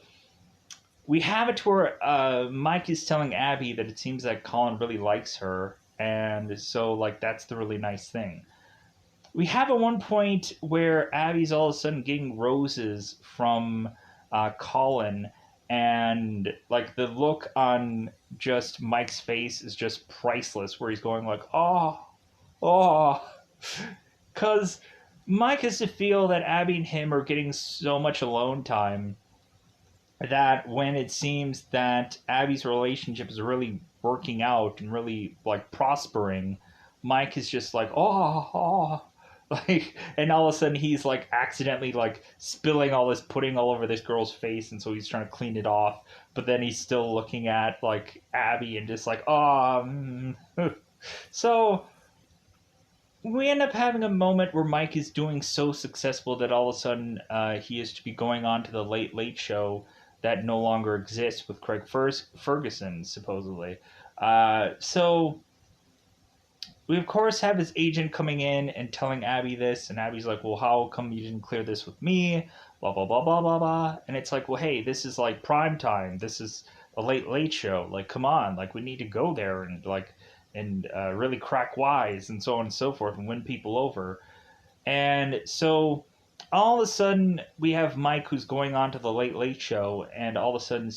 we have it to where Mike is telling Abby that it seems that Colin really likes her, and so like that's the really nice thing. We have at one point where Abby's all of a sudden getting roses from Colin, and like the look on just Mike's face is just priceless. Where he's going like, "Oh, oh," because Mike has to feel that Abby and him are getting so much alone time that when it seems that Abby's relationship is really working out and really like prospering, Mike is just like, "Oh, oh," like, and all of a sudden he's like accidentally like spilling all this pudding all over this girl's face, and so he's trying to clean it off, but then he's still looking at like Abby and just like, "Oh." So we end up having a moment where Mike is doing so successful that all of a sudden he is to be going on to the Late Late Show that no longer exists with Craig Ferguson, supposedly. So we, of course, have his agent coming in and telling Abby this, and Abby's like, "Well, how come you didn't clear this with me?" Blah, blah, blah, blah, blah, blah. And it's like, well, hey, this is like prime time. This is a Late Late Show. Like, come on. Like, we need to go there and, like, and really crack wise and so on and so forth and win people over. And so all of a sudden we have Mike who's going on to the Late Late Show, and all of a sudden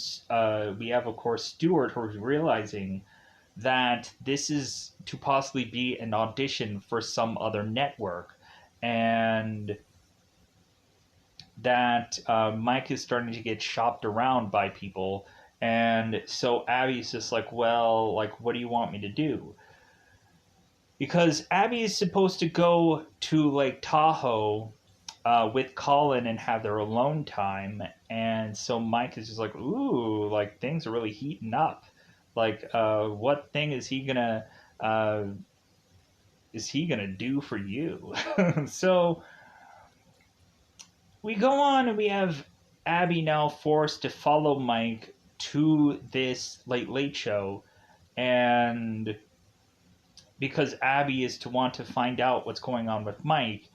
we have, of course, Stewart who's realizing that this is to possibly be an audition for some other network, and that Mike is starting to get shopped around by people. And so Abby's just like, well, like, what do you want me to do? Because Abby is supposed to go to Lake Tahoe with Colin and have their alone time, and so Mike is just like, ooh, like things are really heating up. Like, what thing uh, is he gonna do for you? So we go on, and we have Abby now forced to follow Mike to this Late Late Show, and because Abby is to want to find out what's going on with Mike.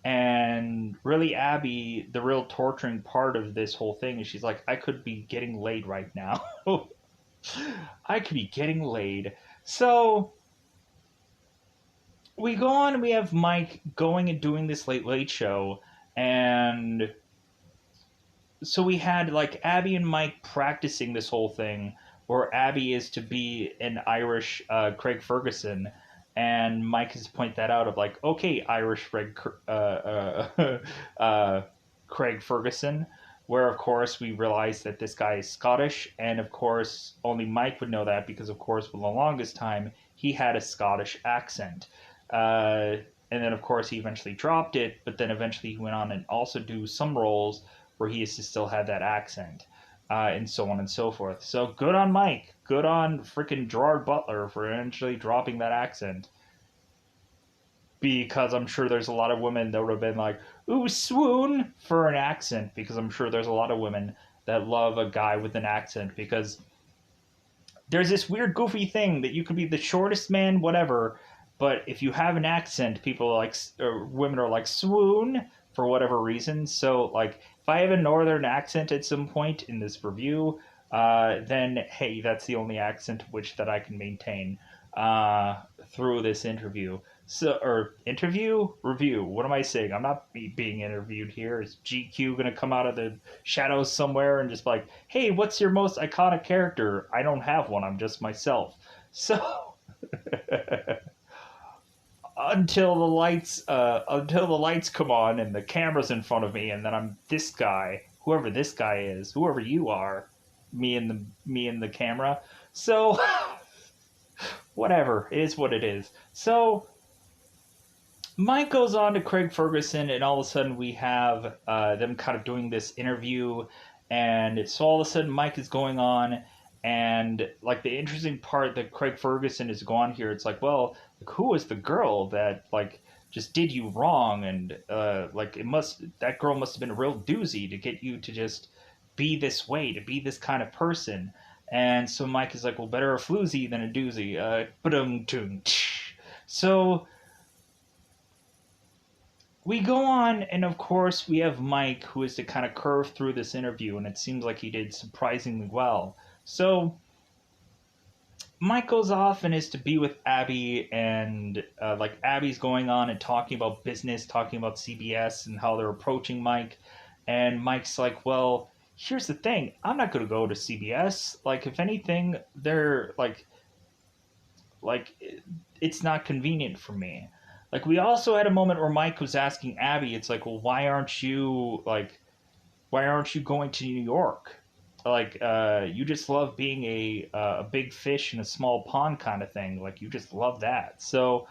And really, Abby, the real torturing part of this whole thing is she's like, I could be getting laid right now. I could be getting laid. So we go on, and we have Mike going and doing this Late Late Show. And so we had like Abby and Mike practicing this whole thing or Abby is to be an Irish Craig Ferguson. And Mike has to point that out of like, okay, Irish Craig Ferguson, where of course we realize that this guy is Scottish, and of course only Mike would know that because of course for the longest time he had a Scottish accent. Uh, and then of course he eventually dropped it, but then eventually he went on and also do some roles where he is to still have that accent, and so on and so forth. So good on Mike, good on freaking Gerard Butler for eventually dropping that accent, because I'm sure there's a lot of women that would have been like, ooh, swoon for an accent, because I'm sure there's a lot of women that love a guy with an accent, because there's this weird goofy thing that you could be the shortest man, whatever, but if you have an accent, people are like, or women are like, swoon for whatever reason. So, like, if I have a northern accent at some point in this review, then hey, that's the only accent which that I can maintain uh, through this interview. So, or interview review. What am I saying? I'm not being interviewed here. Is GQ gonna come out of the shadows somewhere and just be like, hey, what's your most iconic character? I don't have one. I'm just myself. So until the lights come on and the camera's in front of me, and then I'm this guy, whoever this guy is, whoever you are, me and the camera. So whatever, it is what it is. So Mike goes on to Craig Ferguson, and all of a sudden we have them kind of doing this interview, and so all of a sudden Mike is going on, and like the interesting part that Craig Ferguson is going here, it's like, well, like, who was the girl that like just did you wrong, and like that girl must have been a real doozy to get you to just be this way, to be this kind of person. And so Mike is like, well, better a floozy than a doozy. So we go on, and of course, we have Mike, who is to kind of curve through this interview, and it seems like he did surprisingly well. So Mike goes off and is to be with Abby, and like Abby's going on and talking about business, talking about CBS and how they're approaching Mike, and Mike's like, well, here's the thing, I'm not going to go to CBS. Like, if anything, they're like it's not convenient for me. Like, we also had a moment where Mike was asking Abby, it's like, well, why aren't you going to New York? Like, you just love being a big fish in a small pond kind of thing. Like, you just love that. So,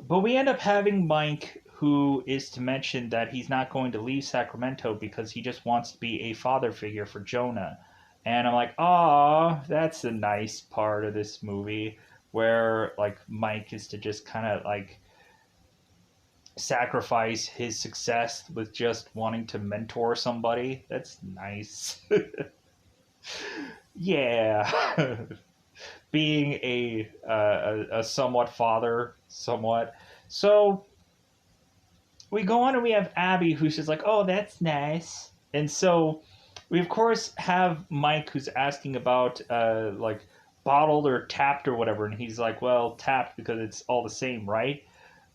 but we end up having Mike, who is to mention that he's not going to leave Sacramento because he just wants to be a father figure for Jonah. And I'm like, ah, that's a nice part of this movie where like Mike is to just kind of like sacrifice his success with just wanting to mentor somebody. That's nice. Yeah. Being a somewhat father, somewhat. So we go on and we have Abby, who's just like, oh, that's nice. And so we of course have Mike, who's asking about like bottled or tapped or whatever, and he's like, well, tapped because it's all the same, right?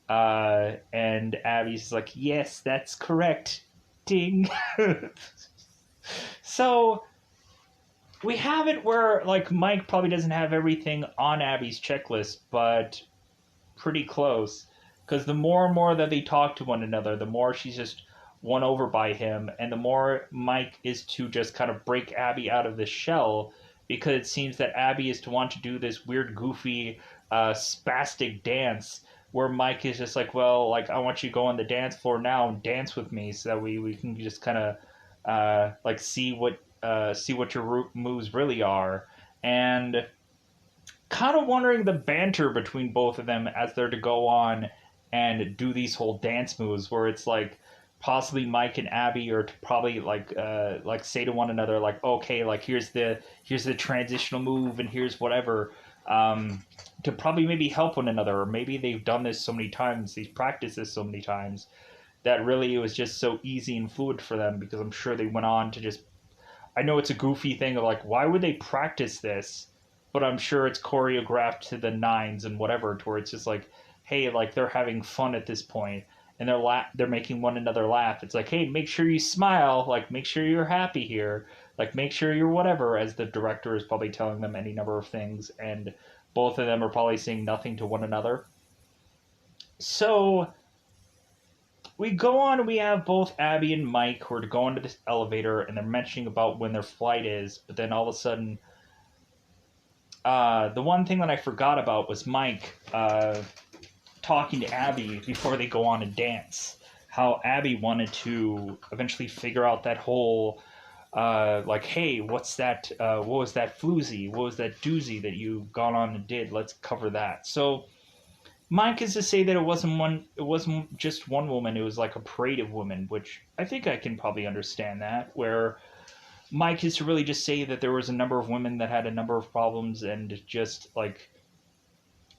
And Abby's like, yes, that's correct. Ding. So we have it where like Mike probably doesn't have everything on Abby's checklist, but pretty close. Because the more and more that they talk to one another, the more she's just won over by him, and the more Mike is to just kind of break Abby out of this shell, because it seems that Abby is to want to do this weird, goofy, spastic dance where Mike is just like, well, like, I want you to go on the dance floor now and dance with me so that we can just kind of like see what your moves really are. And kind of wondering the banter between both of them as they're to go on and do these whole dance moves, where it's like possibly Mike and Abby are to probably like say to one another like, okay, like here's the transitional move and here's whatever, to probably maybe help one another, or maybe they've done this so many times, they've practiced this so many times that really it was just so easy and fluid for them, because I'm sure they went on to just, I know it's a goofy thing of like, why would they practice this? But I'm sure it's choreographed to the nines and whatever, to where it's just like, hey, like they're having fun at this point, and they're making one another laugh. It's like, hey, make sure you smile, like make sure you're happy here. Like, make sure you're whatever, as the director is probably telling them any number of things, and both of them are probably saying nothing to one another. So we go on, we have both Abby and Mike who are to go into this elevator, and they're mentioning about when their flight is, but then all of a sudden, the one thing that I forgot about was Mike talking to Abby before they go on and dance. How Abby wanted to eventually figure out that whole, like, hey, what's that? What was that floozy? What was that doozy that you got on and did? Let's cover that. So Mike is to say that it wasn't just one woman. It was like a parade of women, which I think I can probably understand that. Where Mike is to really just say that there was a number of women that had a number of problems, and just like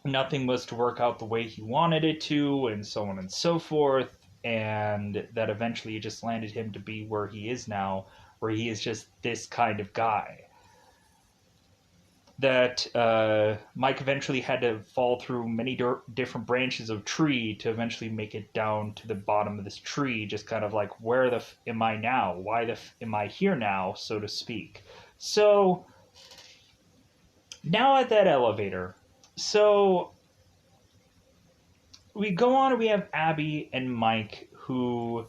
nothing was to work out the way he wanted it to, and so on and so forth. And that eventually it just landed him to be where he is now, where he is just this kind of guy. That Mike eventually had to fall through many different branches of tree to eventually make it down to the bottom of this tree, just kind of like, where the am I now? Why am I here now, so to speak? So now at that elevator, so we go on and we have Abby and Mike who,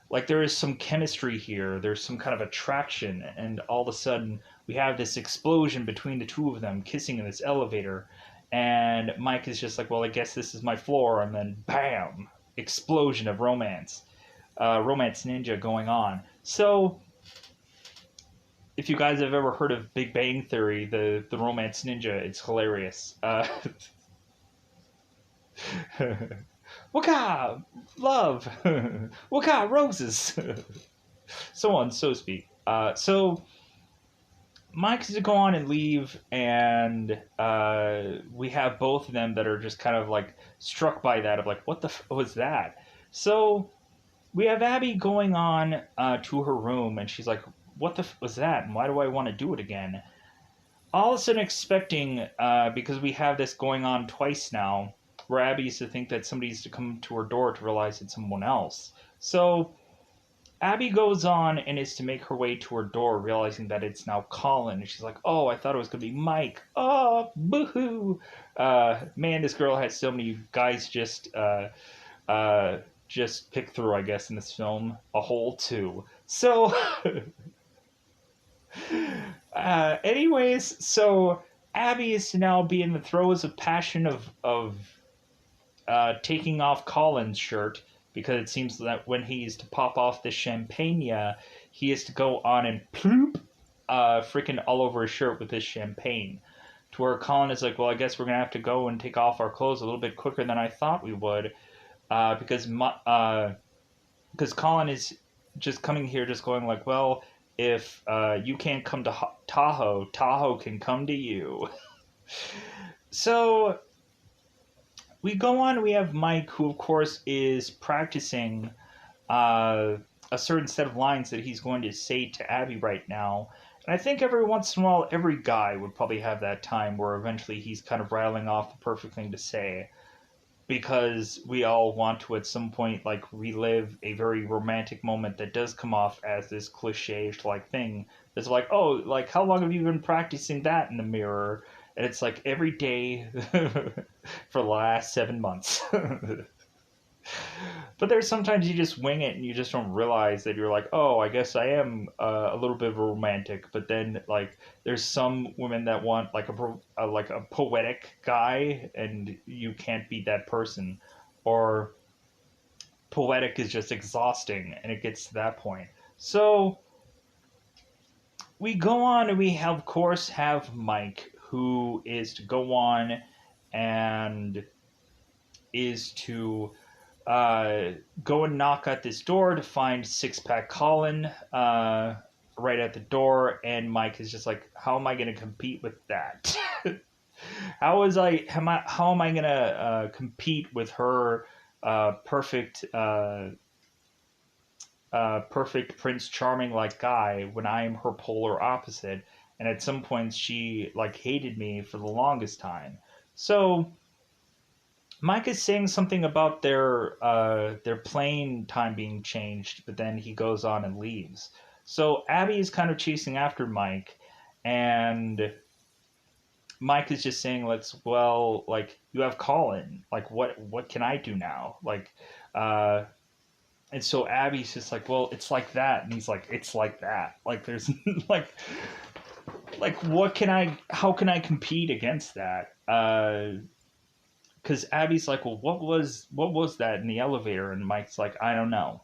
like, there is some chemistry here, there's some kind of attraction, and all of a sudden we have this explosion between the two of them kissing in this elevator, and Mike is just like, well, I guess this is my floor, and then bam, explosion of romance, romance ninja going on. So if you guys have ever heard of Big Bang Theory, the romance ninja, it's hilarious. Waka love, waka roses, so on, so to speak. So Mike's to go on and leave, and we have both of them that are just kind of like struck by that, of like, what the was that? So we have Abby going on to her room, and she's like, what the was that, and why do I want to do it again? All of a sudden expecting, because we have this going on twice now, where Abby used to think that somebody used to come to her door to realize it's someone else. So Abby goes on and is to make her way to her door, realizing that it's now Colin. And she's like, oh, I thought it was going to be Mike. Oh, boo-hoo. Man, this girl has so many guys just pick through, I guess, in this film. A whole two. So, anyways, so Abby is to now be in the throes of passion of taking off Colin's shirt, because it seems that when he's to pop off the champagne, he is to go on and ploop freaking all over his shirt with his champagne. To where Colin is like, well, I guess we're going to have to go and take off our clothes a little bit quicker than I thought we would, because Colin is just coming here just going like, well, if you can't come to Tahoe, Tahoe can come to you. So we go on, we have Mike, who of course is practicing a certain set of lines that he's going to say to Abby right now. And I think every once in a while, every guy would probably have that time where eventually he's kind of rattling off the perfect thing to say, because we all want to at some point like relive a very romantic moment that does come off as this cliche like thing. It's like, oh, like, how long have you been practicing that in the mirror? And it's like every day for the last 7 months. But there's sometimes you just wing it and you just don't realize that you're like, oh, I guess I am a little bit of a romantic. But then, like, there's some women that want like a poetic guy, and you can't beat that person. Or poetic is just exhausting, and it gets to that point. So we go on, and we have, of course, have Mike, who is to go on and is to go and knock at this door to find Six Pack Colin right at the door, and Mike is just like, how am I going to compete with that? how am I going to compete with her perfect perfect Prince Charming like guy when I am her polar opposite? And at some points she like hated me for the longest time. So Mike is saying something about their plane time being changed, but then he goes on and leaves. So Abby is kind of chasing after Mike, and Mike is just saying, "Let's well, like you have Colin. Like what can I do now? Like, uh, and so Abby's just like, well, it's like that, and he's like, it's like that. Like there's like what can I? How can I compete against that? Because Abby's like, well, what was that in the elevator? And Mike's like, I don't know.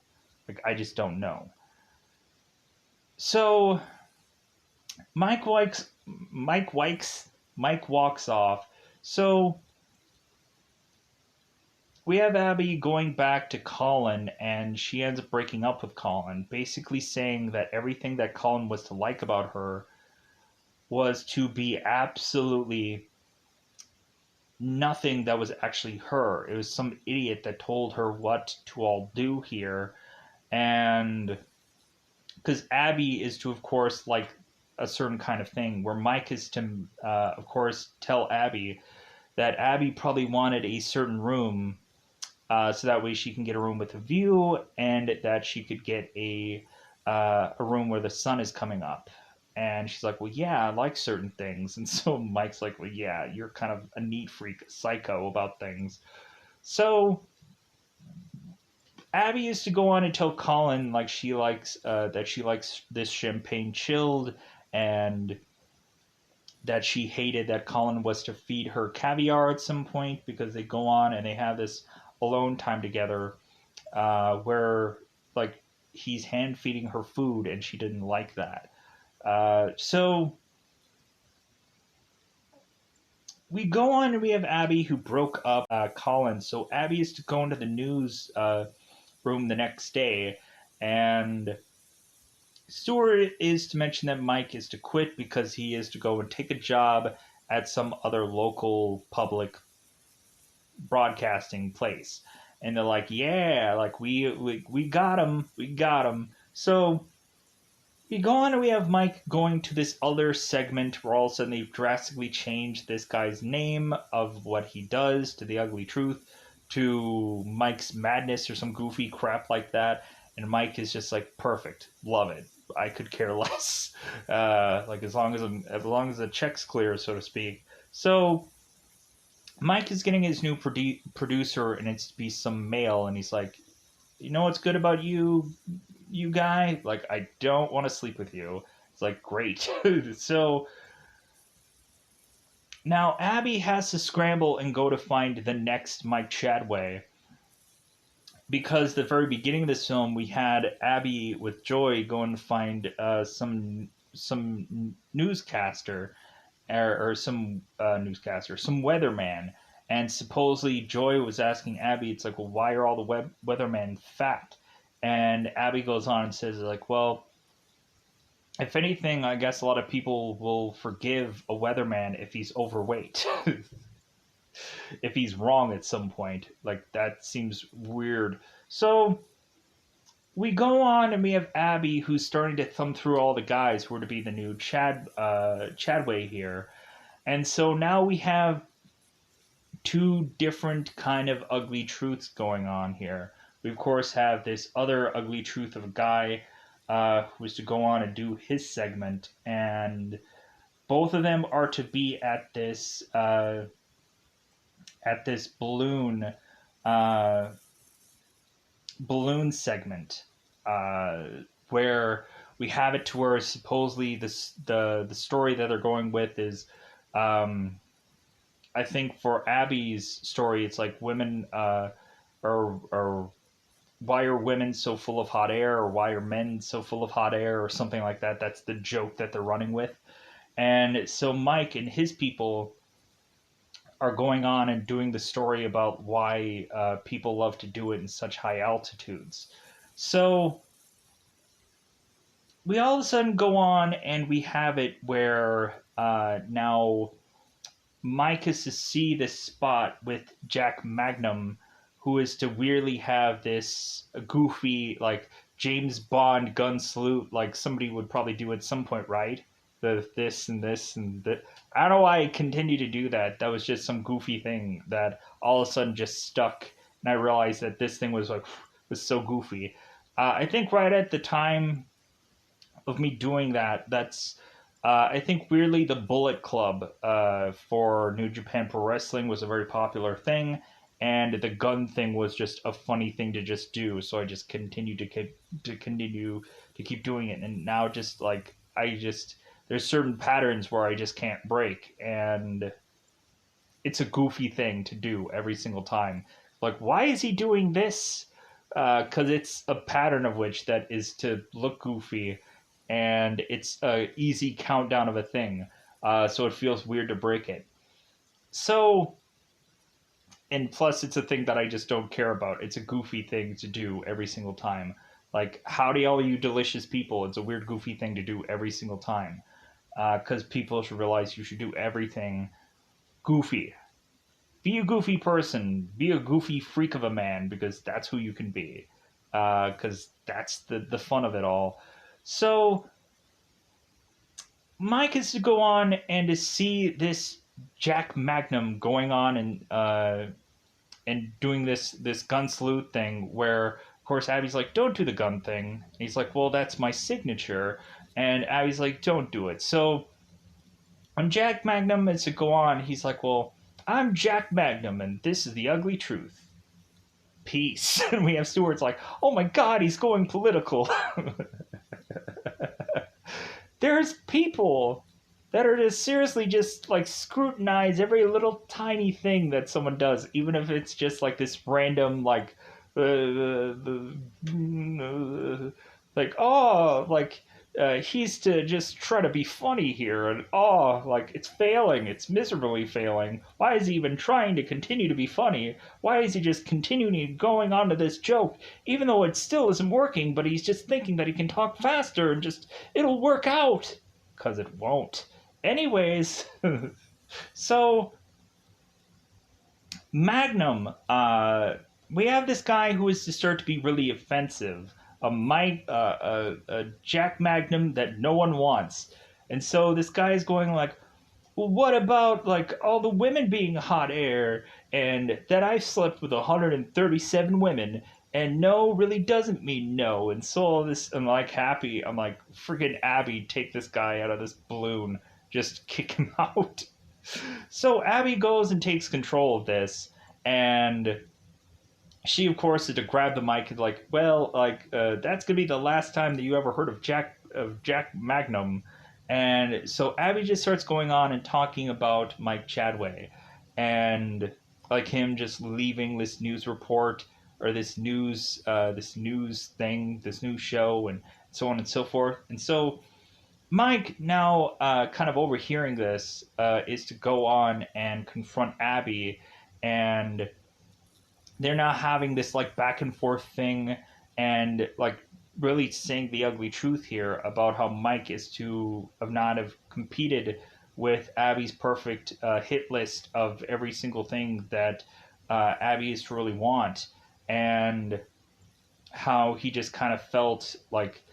Like I just don't know. So Mike likes Mike likes Mike walks off. So we have Abby going back to Colin, and she ends up breaking up with Colin, basically saying that everything that Colin was to like about her was to be absolutely nothing that was actually her. It was some idiot that told her what to all do here. And because Abby is to, of course, like a certain kind of thing, where Mike is to, of course, tell Abby that Abby probably wanted a certain room, so that way she can get a room with a view, and that she could get a room where the sun is coming up. And she's like, well, yeah, I like certain things. And so Mike's like, well, yeah, you're kind of a neat freak psycho about things. So Abby used to go on and tell Colin like she likes that she likes this champagne chilled, and that she hated that Colin was to feed her caviar at some point, because they go on and they have this alone time together, where like he's hand feeding her food and she didn't like that. So we go on and we have Abby who broke up Colin. So Abby is to go into the news room the next day, and Stewart is to mention that Mike is to quit because he is to go and take a job at some other local public broadcasting place. And they're like, yeah, like we got him, we got him. So we go on and we have Mike going to this other segment where all of a sudden they've drastically changed this guy's name of what he does to The Ugly Truth to Mike's Madness or some goofy crap like that. And Mike is just like, perfect, love it. I could care less. Like as long as the check's clear, so to speak. So Mike is getting his new producer, and it's to be some male, and he's like, you know what's good about you guy? Like, I don't want to sleep with you. It's like, great. So now Abby has to scramble and go to find the next Mike Chadway, because the very beginning of this film we had Abby with Joy going to find some newscaster, or some newscaster, some weatherman. And supposedly Joy was asking Abby, it's like, well, why are all the weathermen fat? And Abby goes on and says, like, well, if anything, I guess a lot of people will forgive a weatherman if he's overweight. If he's wrong at some point. Like, that seems weird. So we go on and we have Abby who's starting to thumb through all the guys who are to be the new Chadway here. And so now we have two different kind of ugly truths going on here. We of course have this other ugly truth of a guy who is to go on and do his segment, and both of them are to be at this uh, balloon segment, uh, where we have it to where supposedly the story that they're going with is, I think for Abby's story, it's like women, or why are women so full of hot air, or why are men so full of hot air, or something like that. That's the joke that they're running with. And so Mike and his people are going on and doing the story about why people love to do it in such high altitudes. So we all of a sudden go on and we have it where now Mike is to see this spot with Jack Magnum, who is to weirdly have this goofy, like, James Bond gun salute, like somebody would probably do at some point, right? The this and this and that. I don't know why I continue to do that. That was just some goofy thing that all of a sudden just stuck, and I realized that this thing was like was so goofy. I think right at the time of me doing that. That's I think weirdly the Bullet Club for New Japan Pro Wrestling was a very popular thing, and the gun thing was just a funny thing to just do. So I just continued to keep doing it, and now just like I just there's certain patterns where I just can't break, and it's a goofy thing to do every single time. Like, why is he doing this? Because it's a pattern of which that is to look goofy, and it's a easy countdown of a thing. So it feels weird to break it. So, and plus, it's a thing that I just don't care about. It's a goofy thing to do every single time. Like, howdy, all you delicious people. It's a weird, goofy thing to do every single time. Because people should realize you should do everything goofy. Be a goofy person. Be a goofy freak of a man, because that's who you can be. Because that's the fun of it all. So Mike is to go on and to see this Jack Magnum going on and doing this gun salute thing, where of course Abby's like, don't do the gun thing. And he's like, well, that's my signature. And Abby's like, don't do it. So when Jack Magnum is to go on, he's like, well, I'm Jack Magnum, and this is the ugly truth. Peace. And we have Stewart's like, oh my god, he's going political. There's people that are just seriously just like scrutinize every little tiny thing that someone does, even if it's just like this random like oh like he's to just try to be funny here, and oh, like it's failing, it's miserably failing. Why is he even trying to continue to be funny? Why is he just continuing going on to this joke, even though it still isn't working, but he's just thinking that he can talk faster and just it'll work out? Because it won't. Anyways, so Magnum, we have this guy who is to start to be really offensive, a Jack Magnum that no one wants. And so this guy is going like, well, what about like all the women being hot air, and that I've slept with 137 women, and no really doesn't mean no. And so all this, I'm like happy. I'm like, freaking Abby, take this guy out of this balloon. Just kick him out. So Abby goes and takes control of this, and she of course is to grab the mic and like, well, like that's gonna be the last time that you ever heard of Jack Magnum. And so Abby just starts going on and talking about Mike Chadway, and like him just leaving this news report, or this news thing, this news show, and so on and so forth. And so Mike, now kind of overhearing this, is to go on and confront Abby, and they're now having this like back and forth thing, and like really saying the ugly truth here about how Mike is to have not have competed with Abby's perfect hit list of every single thing that Abby is to really want, and how he just kind of felt like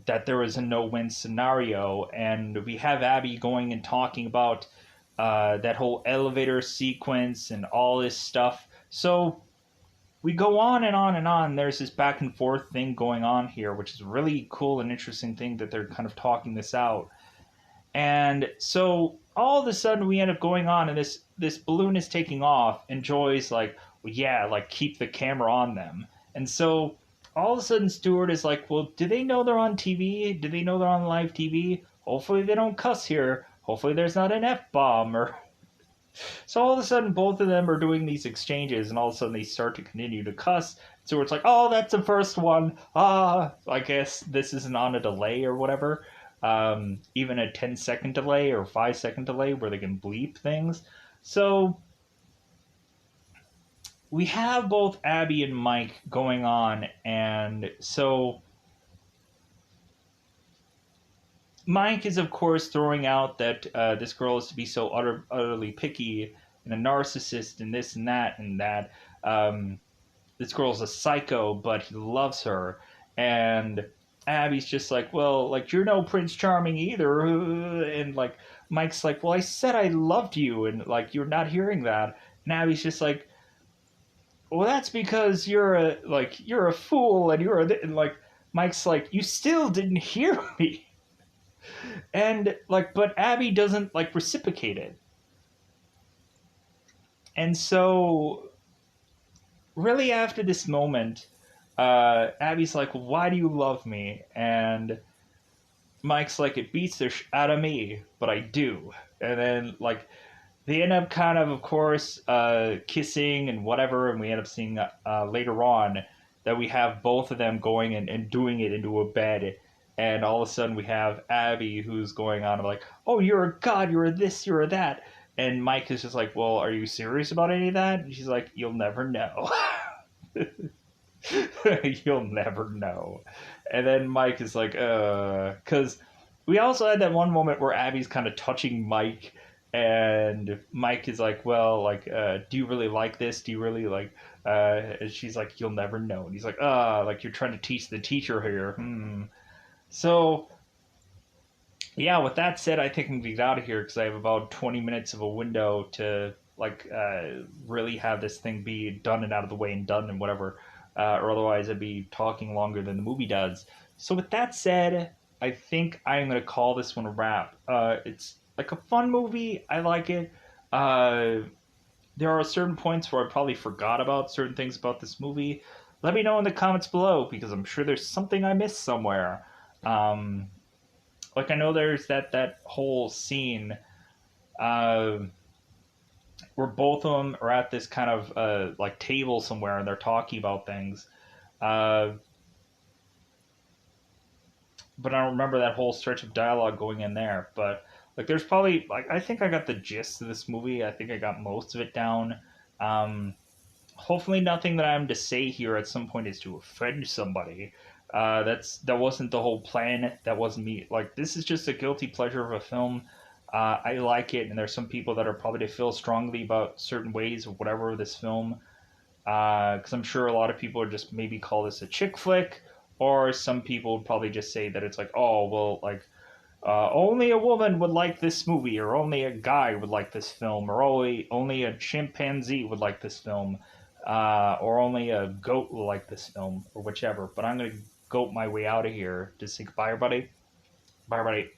that there was a no-win scenario. And we have Abby going and talking about that whole elevator sequence and all this stuff. So we go on and on and on. There's this back and forth thing going on here, which is a really cool and interesting thing that they're kind of talking this out. And so all of a sudden we end up going on, and this balloon is taking off, and Joy's like, well, yeah, like keep the camera on them. And so all of a sudden Stewart is like, well, do they know they're on TV? Do they know they're on live TV? Hopefully they don't cuss here. Hopefully there's not an F-bomb. Or so all of a sudden both of them are doing these exchanges, and all of a sudden they start to continue to cuss. So it's like, oh, that's the first one. I guess this isn't on a delay or whatever. Even a 10-second delay or 5-second delay where they can bleep things. So we have both Abby and Mike going on, and so Mike is, of course, throwing out that this girl is to be so utterly picky and a narcissist and this and that, and that this girl's a psycho, but he loves her. And Abby's just like, well, like, you're no Prince Charming either. And, like, Mike's like, well, I said I loved you, and, like, you're not hearing that. And Abby's just like, well, that's because you're a fool, and and like, Mike's like, you still didn't hear me. And like, but Abby doesn't like reciprocate it. And so really after this moment, Abby's like, why do you love me? And Mike's like, it beats the out of me, but I do. And then like they end up kind of course, kissing and whatever, and we end up seeing later on that we have both of them going and doing it into a bed, and all of a sudden we have Abby who's going on like, "Oh, you're a god, you're a this, you're a that," and Mike is just like, "Well, are you serious about any of that?" And she's like, "You'll never know." You'll never know. And then Mike is like, because we also had that one moment where Abby's kind of touching Mike, and Mike is like, well, like, do you really like this? Do you really like, and she's like, you'll never know. And he's like, like you're trying to teach the teacher here. Hmm. So, yeah, with that said, I think I'm gonna get out of here because I have about 20 minutes of a window to like really have this thing be done and out of the way and done and whatever, or otherwise I'd be talking longer than the movie does. So with that said, I think I'm gonna call this one a wrap. It's like a fun movie. I like it. Uh, there are certain points where I probably forgot about certain things about this movie. Let me know in the comments below because I'm sure there's something I missed somewhere. Um, like I know there's that whole scene uh, where both of them are at this kind of like table somewhere and they're talking about things. Uh, but I don't remember that whole stretch of dialogue going in there. But like, there's probably like I think I got the gist of this movie. I think I got most of it down. Um, Hopefully, nothing that I'm to say here at some point is to offend somebody. That wasn't the whole plan. That wasn't me. Like this is just a guilty pleasure of a film. I like it, and there's some people that are probably to feel strongly about certain ways of whatever this film. Because I'm sure a lot of people are just maybe call this a chick flick, or some people would probably just say that it's like, oh well, like only a woman would like this movie, or only a guy would like this film, or only a chimpanzee would like this film, or only a goat will like this film, or whichever. But I'm gonna goat my way out of here to say goodbye, everybody. Bye, everybody.